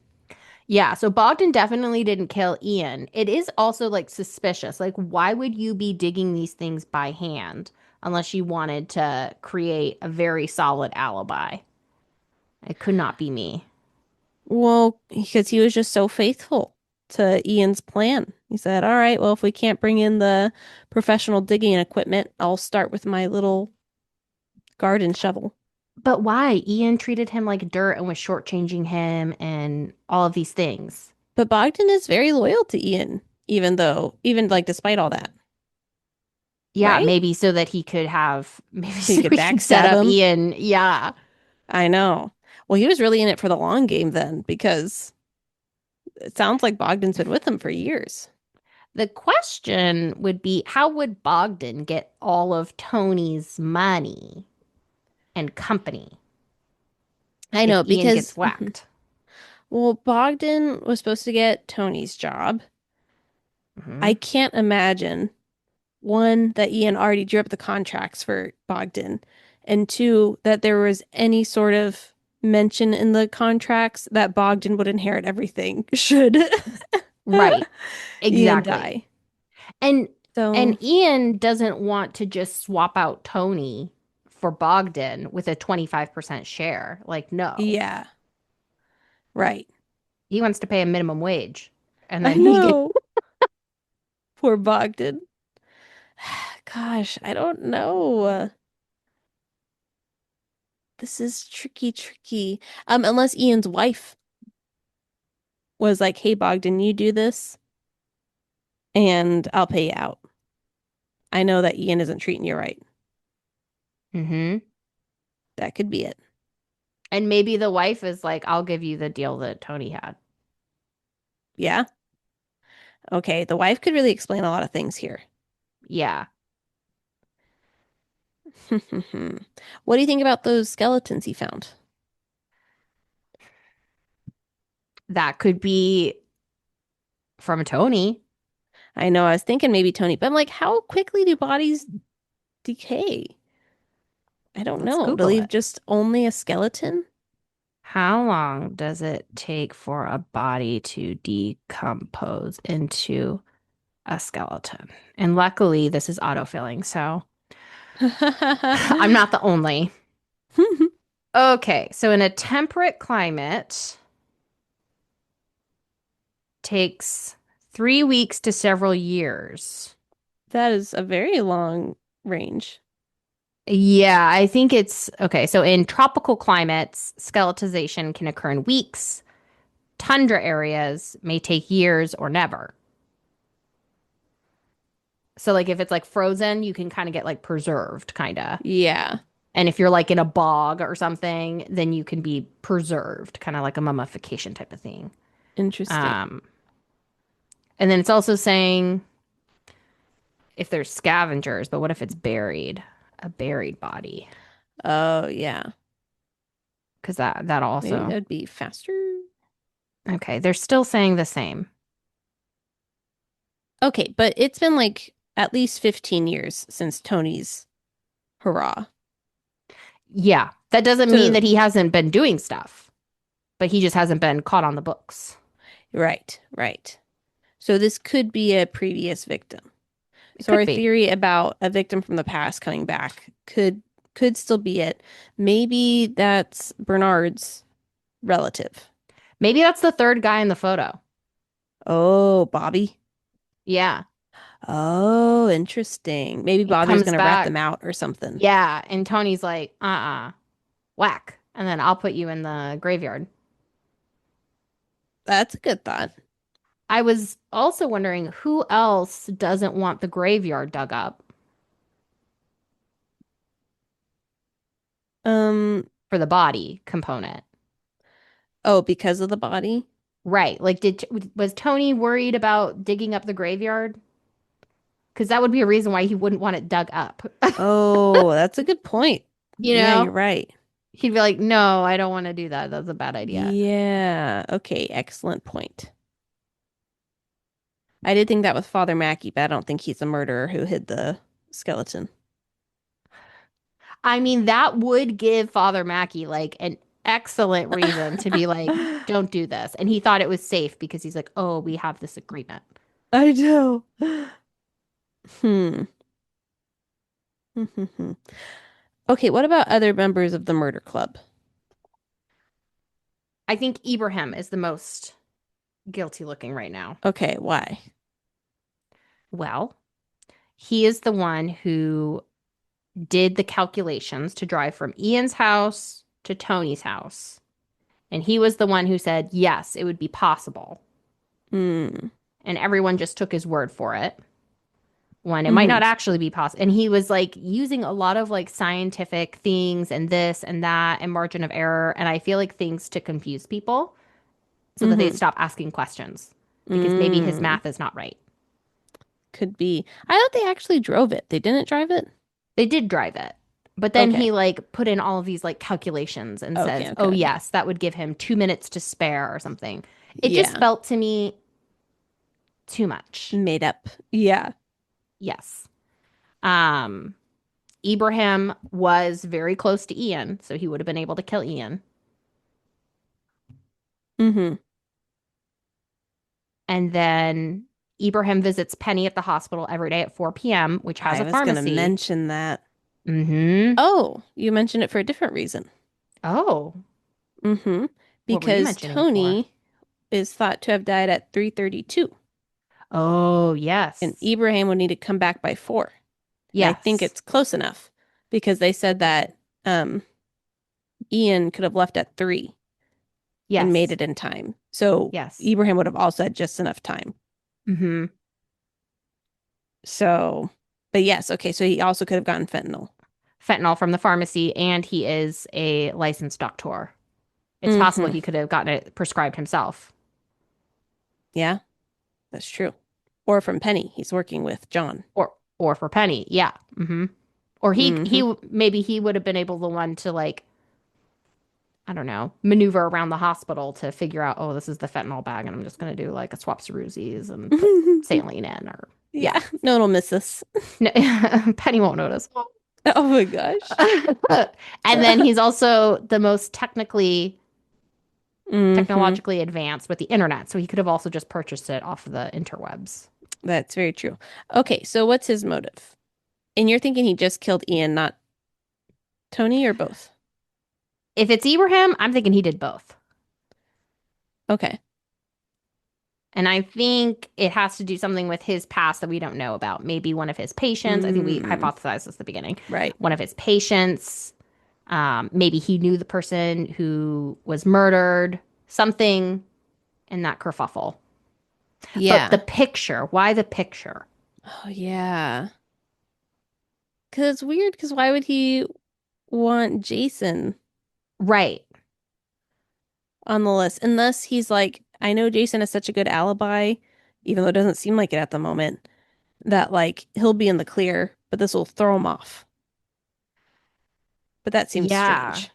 Yeah, so Bogdan definitely didn't kill Ian. It is also like suspicious. Like, why would you be digging these things by hand unless you wanted to create a very solid alibi? It could not be me. Well, because he was just so faithful to Ian's plan. He said, all right, well, if we can't bring in the professional digging equipment, I'll start with my little garden shovel. But why? Ian treated him like dirt and was shortchanging him and all of these things. But Bogdan is very loyal to Ian. even like despite all that, Yeah, right? maybe so that he could have, maybe So you so could we can set backstab up him. Ian. Yeah. I know. Well, he was really in it for the long game then, because it sounds like Bogdan's been with him for years. The question would be, how would Bogdan get all of Tony's money and company I if know Ian because gets whacked? well, Bogdan was supposed to get Tony's job. I Hmm. can't imagine one that Ian already drew up the contracts for Bogdan, and two that there was any sort of mention in the contracts that Bogdan would inherit everything should Right. Ian Exactly. die. And So, and Ian doesn't want to just swap out Tony for Bogdan with a 25% share. Like, no. yeah, right. He wants to pay a minimum wage. And I then he gets know. Poor Bogdan. Gosh, I don't know. This is tricky, tricky. Unless Ian's wife was like, "Hey, Bogdan, you do this, and I'll pay you out. I know that Ian isn't treating you right." hmm That could be it. And maybe the wife is like, I'll give you the deal that Tony had. Yeah. Okay. The wife could really explain a lot of things here. Yeah, What do you think about those skeletons he found? that could be from Tony. I know I was thinking maybe Tony, but I'm like, how quickly do bodies decay? I don't Let's know. To Google leave it. just only a skeleton? How long does it take for a body to decompose into a skeleton? And luckily, this is autofilling, so I'm not the only. Okay, so in a temperate climate, takes 3 weeks to several years. That is a very long range. Yeah, I think it's okay. So in tropical climates, skeletonization can occur in weeks. Tundra areas may take years or never. So like if it's like frozen, you can kind of get like preserved, kind of. Yeah, And if you're like in a bog or something, then you can be preserved, kind of like a mummification type of thing. interesting. Um, and then it's also saying if there's scavengers, but what if it's buried? A buried body. Oh, yeah. Because that Maybe also that'd be faster. okay, they're still saying the same. Okay, but it's been like at least 15 years since Tony's hurrah. Yeah, that doesn't mean So, that he hasn't been doing stuff, but he just hasn't been caught on the books. right, right. So this could be a previous victim. It So could our be. theory about a victim from the past coming back could still be it. Maybe that's Bernard's relative. Maybe that's the third guy in the photo. Oh, Bobby. Yeah, Oh, interesting. Maybe he Bobby was comes gonna rat back. them out or something. Yeah, and Tony's like, whack. And then I'll put you in the graveyard. That's a good thought. I was also wondering who else doesn't want the graveyard dug up Um, for the body component. oh, because of the body? Right. Like, was Tony worried about digging up the graveyard? Because that would be a reason why he wouldn't want it dug up. Oh, that's a good point. You Yeah, know? you're right. He'd be like, no, I don't want to do that. That's a bad idea. Yeah. Okay, excellent point. I did think that with Father Mackey, but I don't think he's the murderer who hid the skeleton. I mean, that would give Father Mackey like an excellent reason to be like, don't do this. And he thought it was safe because he's like, oh, we have this agreement. I know. Hmm. Okay, what about other members of the murder club? I think Ibrahim is the most guilty looking right now. Okay, why? Well, he is the one who did the calculations to drive from Ian's house to Tony's house. And he was the one who said, yes, it would be possible. Hmm. and everyone just took his word for it when it might Hmm. not actually be possible. And he was like using a lot of like scientific things and this and that and margin of error. And I feel like things to confuse people so that they Hmm. stop asking questions because maybe his Mm. math is not right. Could be. I thought they actually drove it. They didn't drive it? They did drive it. But then Okay. he like put in all of these like calculations and Okay, says, okay, oh, okay. yes, that would give him 2 minutes to spare or something. It just Yeah. felt to me too much. Made up. Yeah. Yes. Um, Ibrahim was very close to Ian, so he would have been able to kill Ian. Hmm. And then Ibrahim visits Penny at the hospital every day at 4 p.m., which has I a was gonna pharmacy. mention that. Mm-hmm. Oh, you mentioned it for a different reason. Oh, Hmm. what were you Because mentioning it for? Tony is thought to have died at 3:32, Oh, and yes. Ibrahim would need to come back by 4. And I think Yes. it's close enough because they said that um Ian could have left at 3 and made Yes. it in time. So Yes. Ibrahim would have also had just enough time. Mm-hmm. So, but yes, okay. So he also could have gotten fentanyl. Fentanyl from the pharmacy, and he is a licensed doctor. It's possible Hmm. he could have gotten it prescribed himself. Yeah, that's true. Or from Penny. He's working with John. Or for Penny. Yeah. Mm-hmm. Or Hmm. maybe he would have been able the one to like I don't know, maneuver around the hospital to figure out, oh, this is the fentanyl bag, and I'm just going to do like a swap ceruzis and put saline in, or yeah. Yeah, no one will miss this. No, Penny won't notice. Oh my gosh. And then he's also the most Hmm. technologically advanced with the internet, so he could have also just purchased it off of the interwebs. That's very true. Okay, so what's his motive? And you're thinking he just killed Ian, not Tony, or both? If it's Ibrahim, I'm thinking he did both. Okay. And I think it has to do something with his past that we don't know about. Maybe one of his patients. I think we Mm, hypothesized this at the beginning. right. One of his patients. Maybe he knew the person who was murdered. Something in that kerfuffle. But the Yeah. picture. Why the picture? Oh, yeah. Because it's weird, because why would he want Jason Right. on the list? Unless he's like, I know Jason has such a good alibi, even though it doesn't seem like it at the moment, that like he'll be in the clear, but this will throw him off. But that seems Yeah. strange.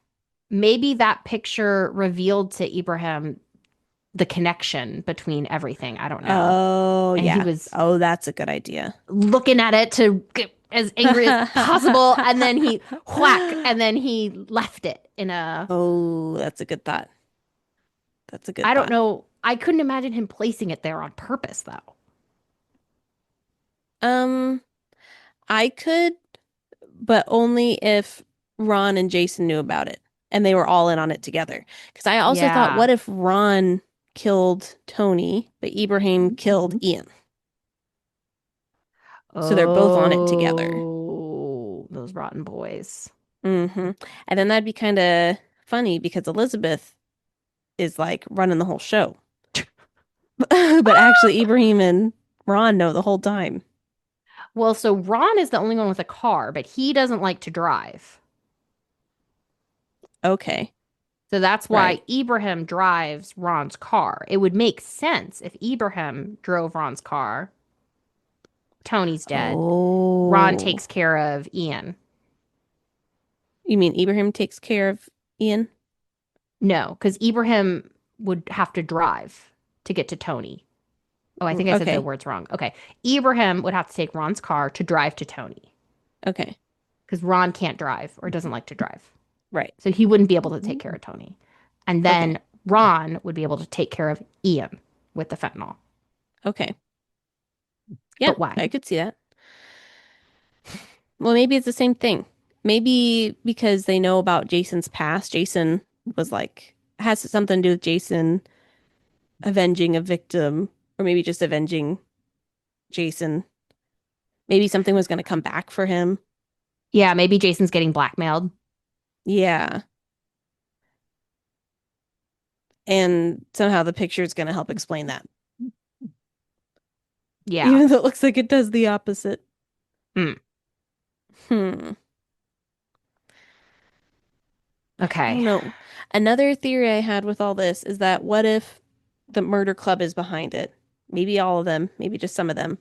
Maybe that picture revealed to Ibrahim the connection between everything. I don't know. Oh, And he yeah. was Oh, that's a good idea. looking at it to get as angry as possible. And then he whack, and then he left it in a, Oh, that's a good thought. That's a good I don't thought. know. I couldn't imagine him placing it there on purpose, though. Um, I could, but only if Ron and Jason knew about it and they were all in on it together. Because I also thought, Yeah. what if Ron killed Tony, but Ibrahim killed Ian? So they're both on it together. Oh, those rotten boys. Hmm. And then that'd be kind of funny because Elizabeth is like running the whole show. But actually, Ibrahim and Ron know the whole time. Well, so Ron is the only one with a car, but he doesn't like to drive. Okay, So that's right. why Ibrahim drives Ron's car. It would make sense if Ibrahim drove Ron's car. Tony's dead. Ron Oh, takes care of Ian. you mean Ibrahim takes care of Ian? No, because Ibrahim would have to drive to get to Tony. Oh, I think I said the Okay, words wrong. Okay. Ibrahim would have to take Ron's car to drive to Tony okay, because Ron can't drive or doesn't like to drive. right. So he wouldn't be able to take care of Tony. And Okay, then Ron would be able to take care of Ian with the fentanyl. okay. Yeah, But why? I could see that. Well, maybe it's the same thing. Maybe because they know about Jason's past. Jason was like, has something to do with Jason avenging a victim, or maybe just avenging Jason. Maybe something was going to come back for him. Yeah, maybe Jason's getting blackmailed. Yeah. And somehow the picture is going to help explain that. Yeah. even though it looks like it does the opposite. Hmm. Hmm. I Okay. don't know. Another theory I had with all this is that what if the murder club is behind it? Maybe all of them, maybe just some of them.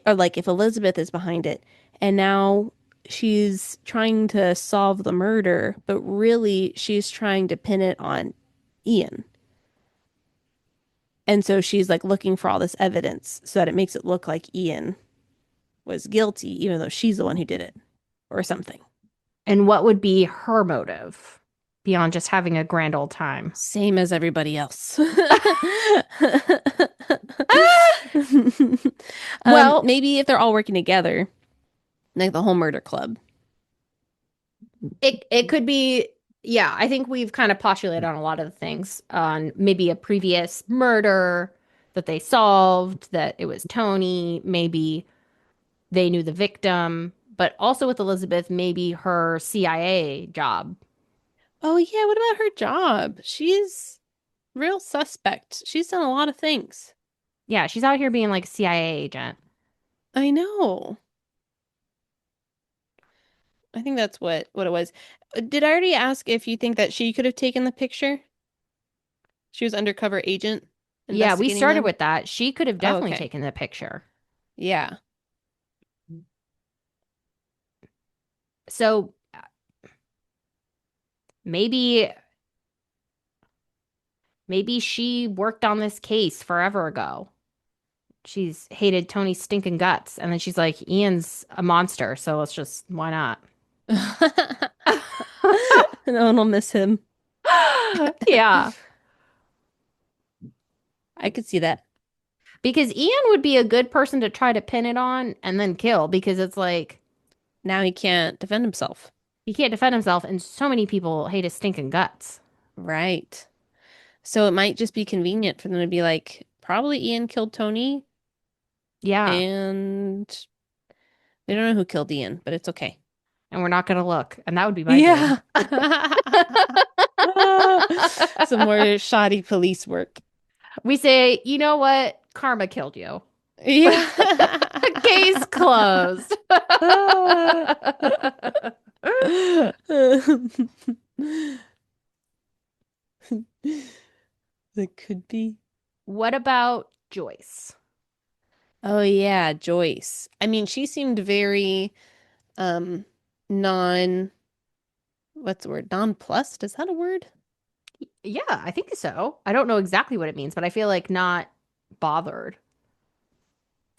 Or like if Elizabeth is behind it and now she's trying to solve the murder, but really she's trying to pin it on Ian. And so she's like looking for all this evidence so that it makes it look like Ian was guilty, even though she's the one who did it or something. And what would be her motive beyond just having a grand old time? Same as everybody else. Well, Maybe if they're all working together, like the whole murder club. it could be, yeah, I think we've kind of postulated on a lot of the things on maybe a previous murder that they solved, that it was Tony, maybe they knew the victim, but also with Elizabeth, maybe her CIA job. Oh yeah, what about her job? She's real suspect. She's done a lot of things. Yeah, she's out here being like a CIA agent. I know. I think that's what it was. Did I already ask if you think that she could have taken the picture? She was undercover agent Yeah, we investigating started them. with that. She could have Oh, definitely okay. taken the picture. Yeah. So maybe maybe she worked on this case forever ago. She's hated Tony's stinking guts, and then she's like, Ian's a monster, so let's just why not? No one will miss him. Yeah, I could see that. because Ian would be a good person to try to pin it on and then kill because it's like Now he can't defend himself. he can't defend himself, and so many people hate his stinking guts. Right. So it might just be convenient for them to be like, probably Ian killed Tony, Yeah, and we don't know who killed Ian, but it's okay. and we're not gonna look, and that would be my dream. Yeah. Some more shoddy police work. We say, you know what? Karma killed you. Yeah. Case closed. That could be. What about Joyce? Oh yeah, Joyce. I mean, she seemed very um non what's the word? Nonplussed? Is that a word? Yeah, I think so. I don't know exactly what it means, but I feel like not bothered,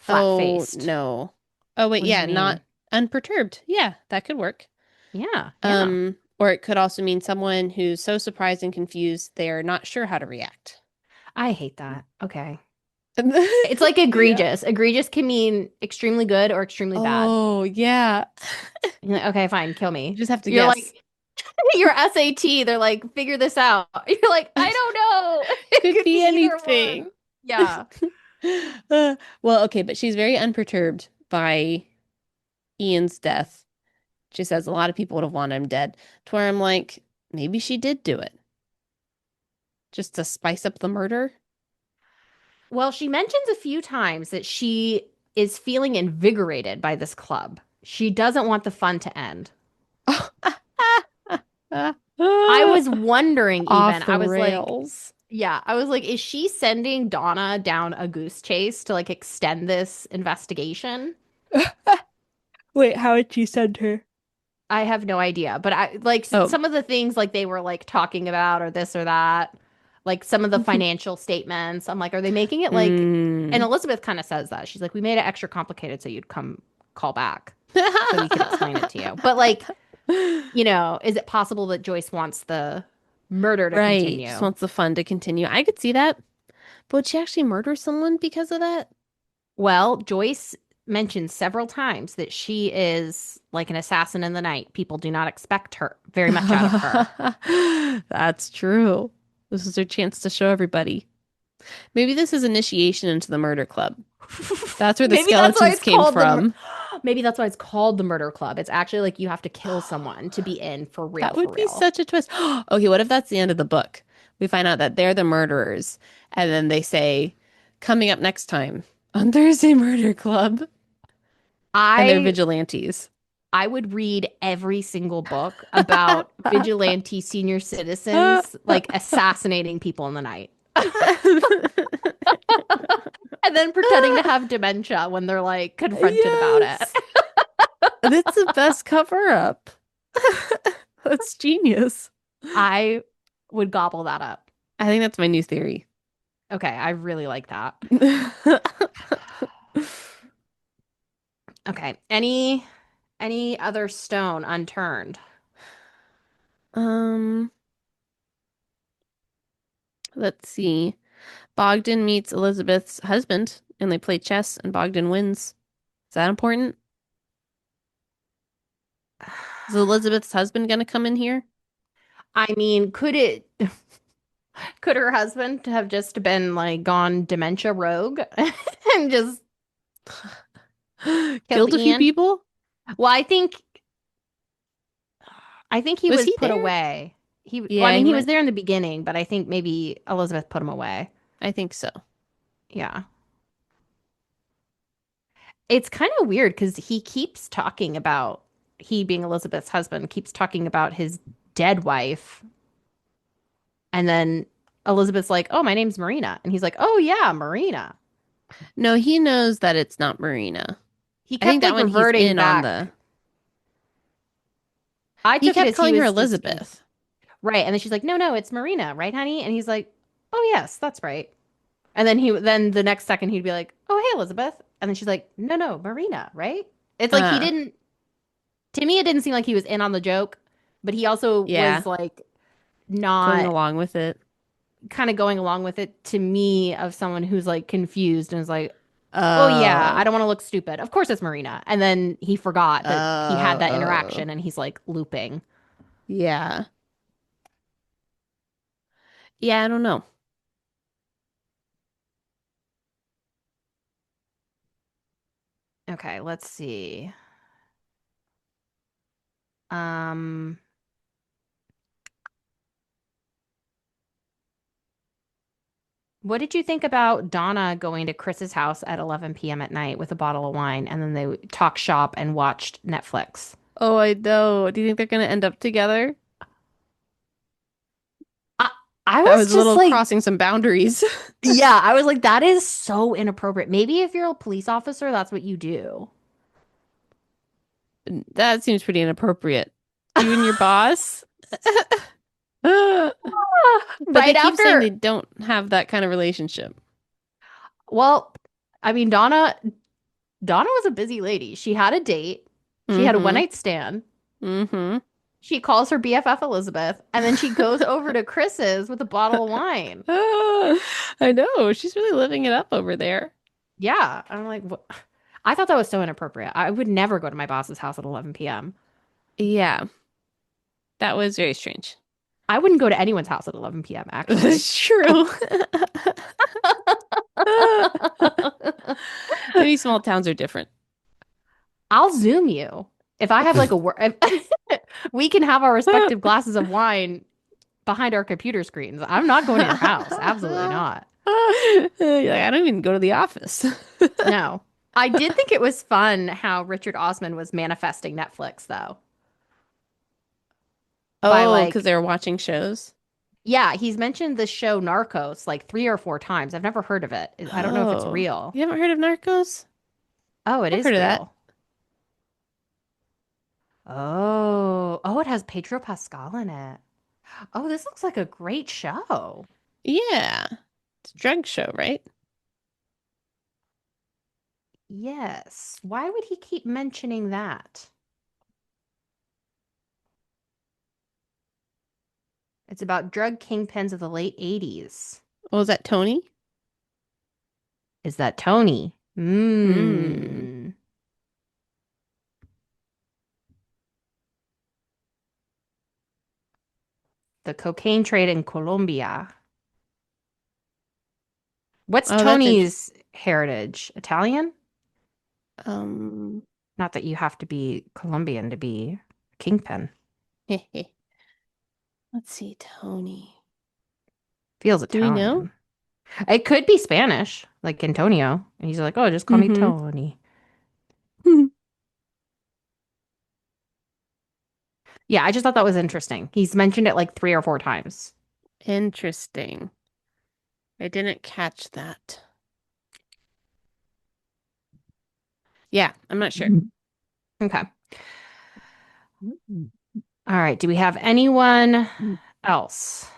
Oh flat-faced. no. Oh wait, What does it yeah, mean? not unperturbed. Yeah, that could work. Yeah, yeah. Or it could also mean someone who's so surprised and confused they're not sure how to react. I hate that. Okay. It's like Yeah. egregious. Egregious can mean extremely good or extremely bad. Oh, yeah. You're like, okay, fine, kill You me. just have to You're guess. like, your SAT, they're like, figure this out. You're like, I don't know. It Could could be be either one. anything. Yeah. Well, okay, but she's very unperturbed by Ian's death. She says a lot of people would have wanted him dead. To where I'm like, maybe she did do it just to spice up the murder. Well, she mentions a few times that she is feeling invigorated by this club. She doesn't want the fun to end. I was wondering, even, Off the I was like, rails. yeah, I was like, is she sending Donna down a goose chase to like extend this investigation? Wait, how would you send her? I have no idea, but I like Oh. some of the things like they were like talking about or this or that, like some of the financial statements. I'm like, are they making it like, and Mm. Elizabeth kind of says that. She's like, we made it extra complicated so you'd come call back so we could explain it to you. But like, is it possible that Joyce wants the murder to Right. Just continue? wants the fun to continue. I could see that. But would she actually murder someone because of that? Well, Joyce mentioned several times that she is like an assassin in the night. People do not expect her very much out of her. That's true. This is her chance to show everybody. Maybe this is initiation into the murder club. That's where the Maybe that's why skeletons it's came called from. maybe that's why it's called the murder club. It's actually like you have to kill someone to be in That for would be real. such a twist. Okay, what if that's the end of the book? We find out that they're the murderers, and then they say, coming up next time. On Thursday Murder Club, and they're I vigilantes. I would read every single book about vigilante senior citizens like assassinating people in the night. And then pretending to have dementia when they're like confronted about it. Yes. That's the best cover up. That's genius. I would gobble that up. I think that's my new theory. Okay, I really like that. Okay, any other stone unturned? Um, let's see. Bogdan meets Elizabeth's husband and they play chess and Bogdan wins. Is that important? Is Elizabeth's husband gonna come in here? I mean, could her husband have just been like gone dementia rogue and just killed Killed a few Ian? people? Well, I think he Was was he put there? away. Well, I Yeah, mean, he he was might. there in the beginning, but I think maybe Elizabeth put him away. I think so. Yeah. It's kind of weird because he being Elizabeth's husband, keeps talking about his dead wife. And then Elizabeth's like, oh, my name's Marina. And he's like, oh, yeah, Marina. No, he knows that it's not Marina. He I think kept that like one he's reverting in on back. the. I He took it kept as he calling her was just being Elizabeth. right. And then she's like, no, no, it's Marina, right, honey? And he's like, oh, yes, that's right. And then the next second he'd be like, oh, hey, Elizabeth. And then she's like, no, no, Marina, right? It's like he Uh, didn't, to me, it didn't seem like he was in on the joke, but he also yeah, was like going not along with it. kind of going along with it to me of someone who's like confused and is like, oh yeah, I Oh, don't want to look stupid. Of course it's Marina. And then he forgot that he had that oh, interaction and he's like looping. yeah, yeah. I don't know. Okay, let's see. Um, what did you think about Donna going to Chris's house at 11 p.m. at night with a bottle of wine and then they talk shop and watched Netflix? Oh, I know. Do you think they're gonna end up together? I, I That was was a just little like, crossing some boundaries. yeah, I was like, that is so inappropriate. Maybe if you're a police officer, that's what you do. That seems pretty inappropriate. You and your boss? But they Right keep saying they after, don't have that kind of relationship. well, I mean, Donna was a busy lady. She had a date. She had a one Mm-hmm. night stand. Mm-hmm. She calls her BFF Elizabeth, and then she goes over to Chris's with a bottle of wine. I know. She's really living it up over there. Yeah, I'm like, what? I thought that was so inappropriate. I would never go to my boss's house at 11 p.m. Yeah, that was very strange. I wouldn't go to anyone's house at 11 p.m. actually. That's true. Maybe small towns are different. I'll Zoom you if I have like a work. We can have our respective glasses of wine behind our computer screens. I'm not going to your house. Absolutely not. You're like, I don't even go to the office. No. I did think it was fun how Richard Osman was manifesting Netflix, though. By Oh, because like, they were watching shows. yeah, he's mentioned the show Narcos like 3 or 4 times. I've never heard of it. I don't know if it's Oh, real. you haven't heard of Narcos? Oh, it I've heard is of that. real. Oh, it has Pedro Pascal in it. Oh, this looks like a great show. Yeah. It's a drug show, right? Yes. Why would he keep mentioning that? It's about drug kingpins of the late 80s. Oh, is that Tony? Is that Tony? Hmm. Mmm. The cocaine trade in Colombia. What's Oh, that's interesting. Tony's heritage? Italian? Um, Not that you have to be Colombian to be a kingpin. let's see, Tony. Feels Do we know? Italian. It could be Spanish. like Antonio. And he's like, oh, just call me Mm-hmm. Tony. Yeah, I just thought that was interesting. He's mentioned it like 3 or 4 times. Interesting. I didn't catch that. Yeah, I'm not sure. Okay. All right. Do we have anyone else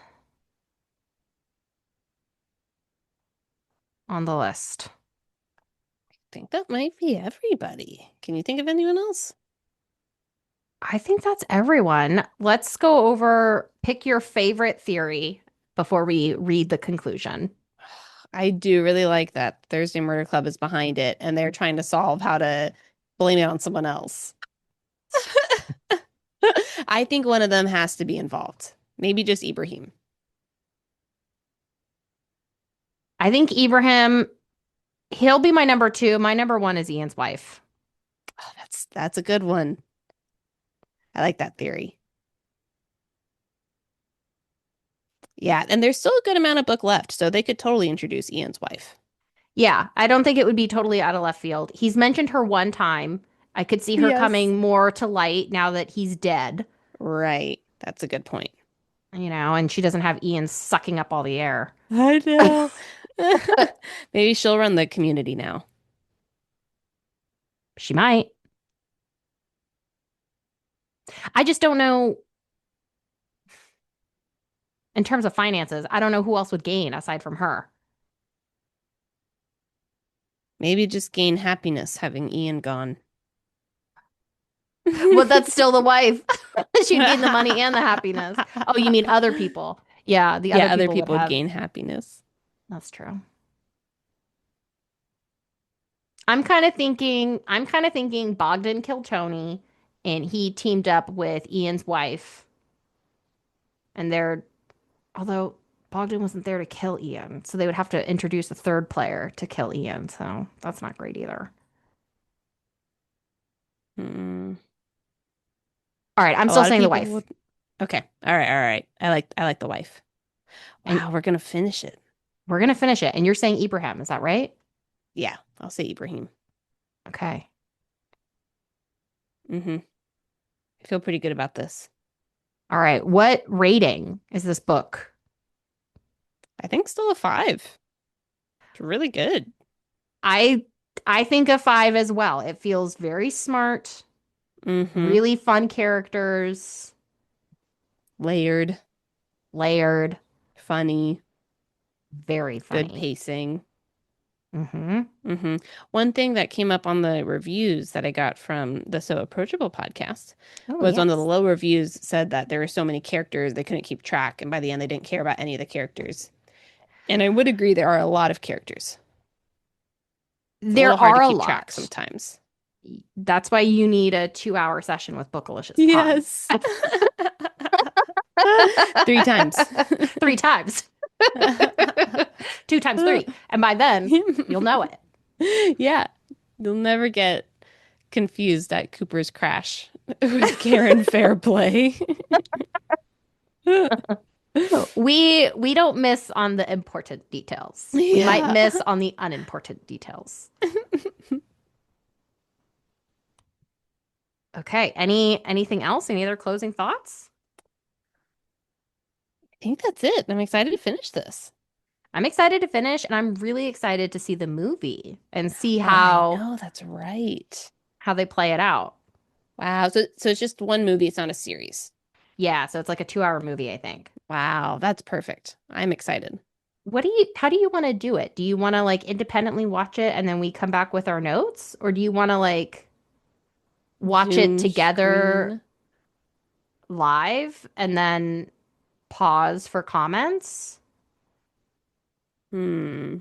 on the list? I think that might be everybody. Can you think of anyone else? I think that's everyone. Let's go over, pick your favorite theory before we read the conclusion. I do really like that Thursday Murder Club is behind it and they're trying to solve how to blame it on someone else. I think one of them has to be involved. Maybe just Ibrahim. I think Ibrahim, he'll be my number two. My number one is Ian's wife. Oh, that's a good one. I like that theory. Yeah, and there's still a good amount of book left, so they could totally introduce Ian's wife. Yeah, I don't think it would be totally out of left field. He's mentioned her one time. I could see her Yes. coming more to light now that he's dead, Right. That's a good point. and she doesn't have Ian sucking up all the air. I know. Maybe she'll run the community now. She might. I just don't know in terms of finances. I don't know who else would gain aside from her. Maybe just gain happiness having Ian gone. Well, that's still the wife. She'd gain the money and the happiness. Oh, you mean other people? Yeah, the Yeah, other other people would people would have. gain happiness. That's true. I'm kind of thinking Bogdan killed Tony and he teamed up with Ian's wife and although Bogdan wasn't there to kill Ian, so they would have to introduce a third player to kill Ian, so that's not great either. Hmm. All right, I'm A still lot of saying the people wife. would. Okay. All right. All right. I like the wife. And Wow, we're gonna finish it. we're gonna finish it. And you're saying Ibrahim, is that right? Yeah, I'll say Ibrahim. Okay. Mm-hmm. I feel pretty good about this. All right. What rating is this book? I think still a 5. It's really good. I I think a 5 as well. It feels very smart, Mm-hmm. really fun characters, Layered, layered, funny, very good funny. pacing. Mm-hmm. Mm-hmm. One thing that came up on the reviews that I got from the So Approachable podcast Oh, was one of the yes. low reviews said that there were so many characters they couldn't keep track, and by the end they didn't care about any of the characters. And I would agree there are a lot of characters. It's a There little hard to are a keep track lot. sometimes. That's why you need a 2-hour session with Bookalicious Pod. Yes. 3 times. 3 times. 2 times 3. And by then, you'll know it. Yeah. You'll never get confused at Cooper's crash with Karen Fairplay. We don't miss on the important details. We might Yeah. miss on the unimportant details. Okay. Anything else? Any other closing thoughts? I think that's it. I'm excited to finish this. I'm excited to finish, and I'm really excited to see the movie and see Oh, I how know. That's right. how they play it out. Wow. So it's just one movie. It's not a series. Yeah, so it's like a 2-hour movie, I think. Wow. That's perfect. I'm excited. How do you want to do it? Do you want to like independently watch it and then we come back with our notes? Or do you want to like watch it Zoom together screen. live and then pause for comments? Hmm.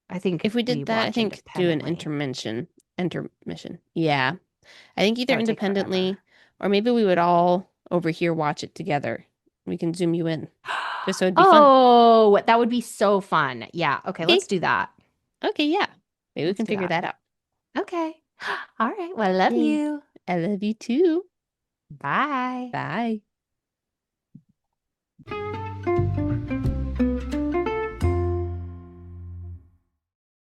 I think If we we did that, I watch think do an independently. intervention. Intermission. Yeah. I think either That would take forever. independently or maybe we would all over here watch it together. We can zoom you in just so it'd be fun. Oh, that would be so fun. Yeah. Okay, Okay. let's do that. Okay, yeah. Maybe we Let's can do figure that. that out. Okay. All right. Well, I love Yay. you. I love you too. Bye. Bye.